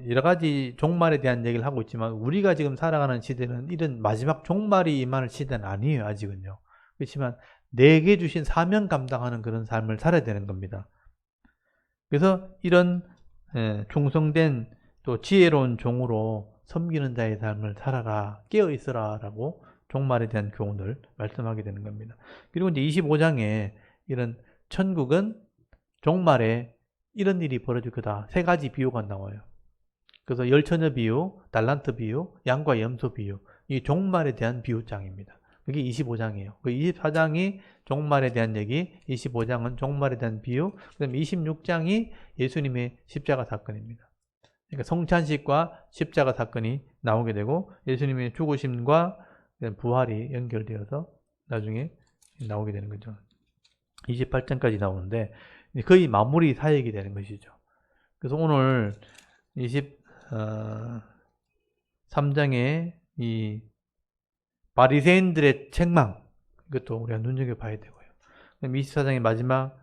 여러 가지 종말에 대한 얘기를 하고 있지만 우리가 지금 살아가는 시대는 이런 마지막 종말이 임하는 시대는 아니에요. 아직은요. 그렇지만 내게 주신 사명 감당하는 그런 삶을 살아야 되는 겁니다. 그래서 이런 충성된 또 지혜로운 종으로 섬기는 자의 삶을 살아라, 깨어있으라 라고 종말에 대한 교훈을 말씀하게 되는 겁니다. 그리고 이제 25장에 이런 천국은 종말에 이런 일이 벌어질 거다. 세 가지 비유가 나와요. 그래서 열처녀 비유, 달란트 비유, 양과 염소 비유. 이 종말에 대한 비유장입니다. 그게 25장이에요. 그 24장이 종말에 대한 얘기, 25장은 종말에 대한 비유, 그 다음에 26장이 예수님의 십자가 사건입니다. 그러니까 성찬식과 십자가 사건이 나오게 되고 예수님의 죽으심과 부활이 연결되어서 나중에 나오게 되는 거죠. 28장까지 나오는데 거의 마무리 사역이 되는 것이죠. 그래서 오늘 23장의 이 바리새인들의 책망, 이것도 우리가 눈여겨봐야 되고요. 24장의 마지막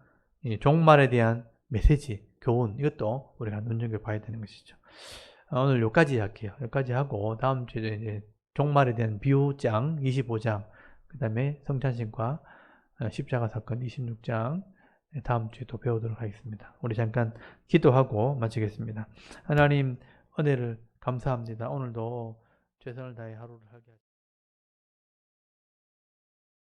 종말에 대한 메시지, 교훈, 이것도 우리가 눈여겨봐야 되는 것이죠. 오늘 여기까지 할게요. 여기까지 하고 다음 주에 이제 종말에 대한 비유장 25장, 그 다음에 성찬식과 십자가 사건 26장 다음 주에 또 배우도록 하겠습니다. 우리 잠깐 기도하고 마치겠습니다. 하나님 은혜를 감사합니다. 오늘도 최선을 다해 하루를 하게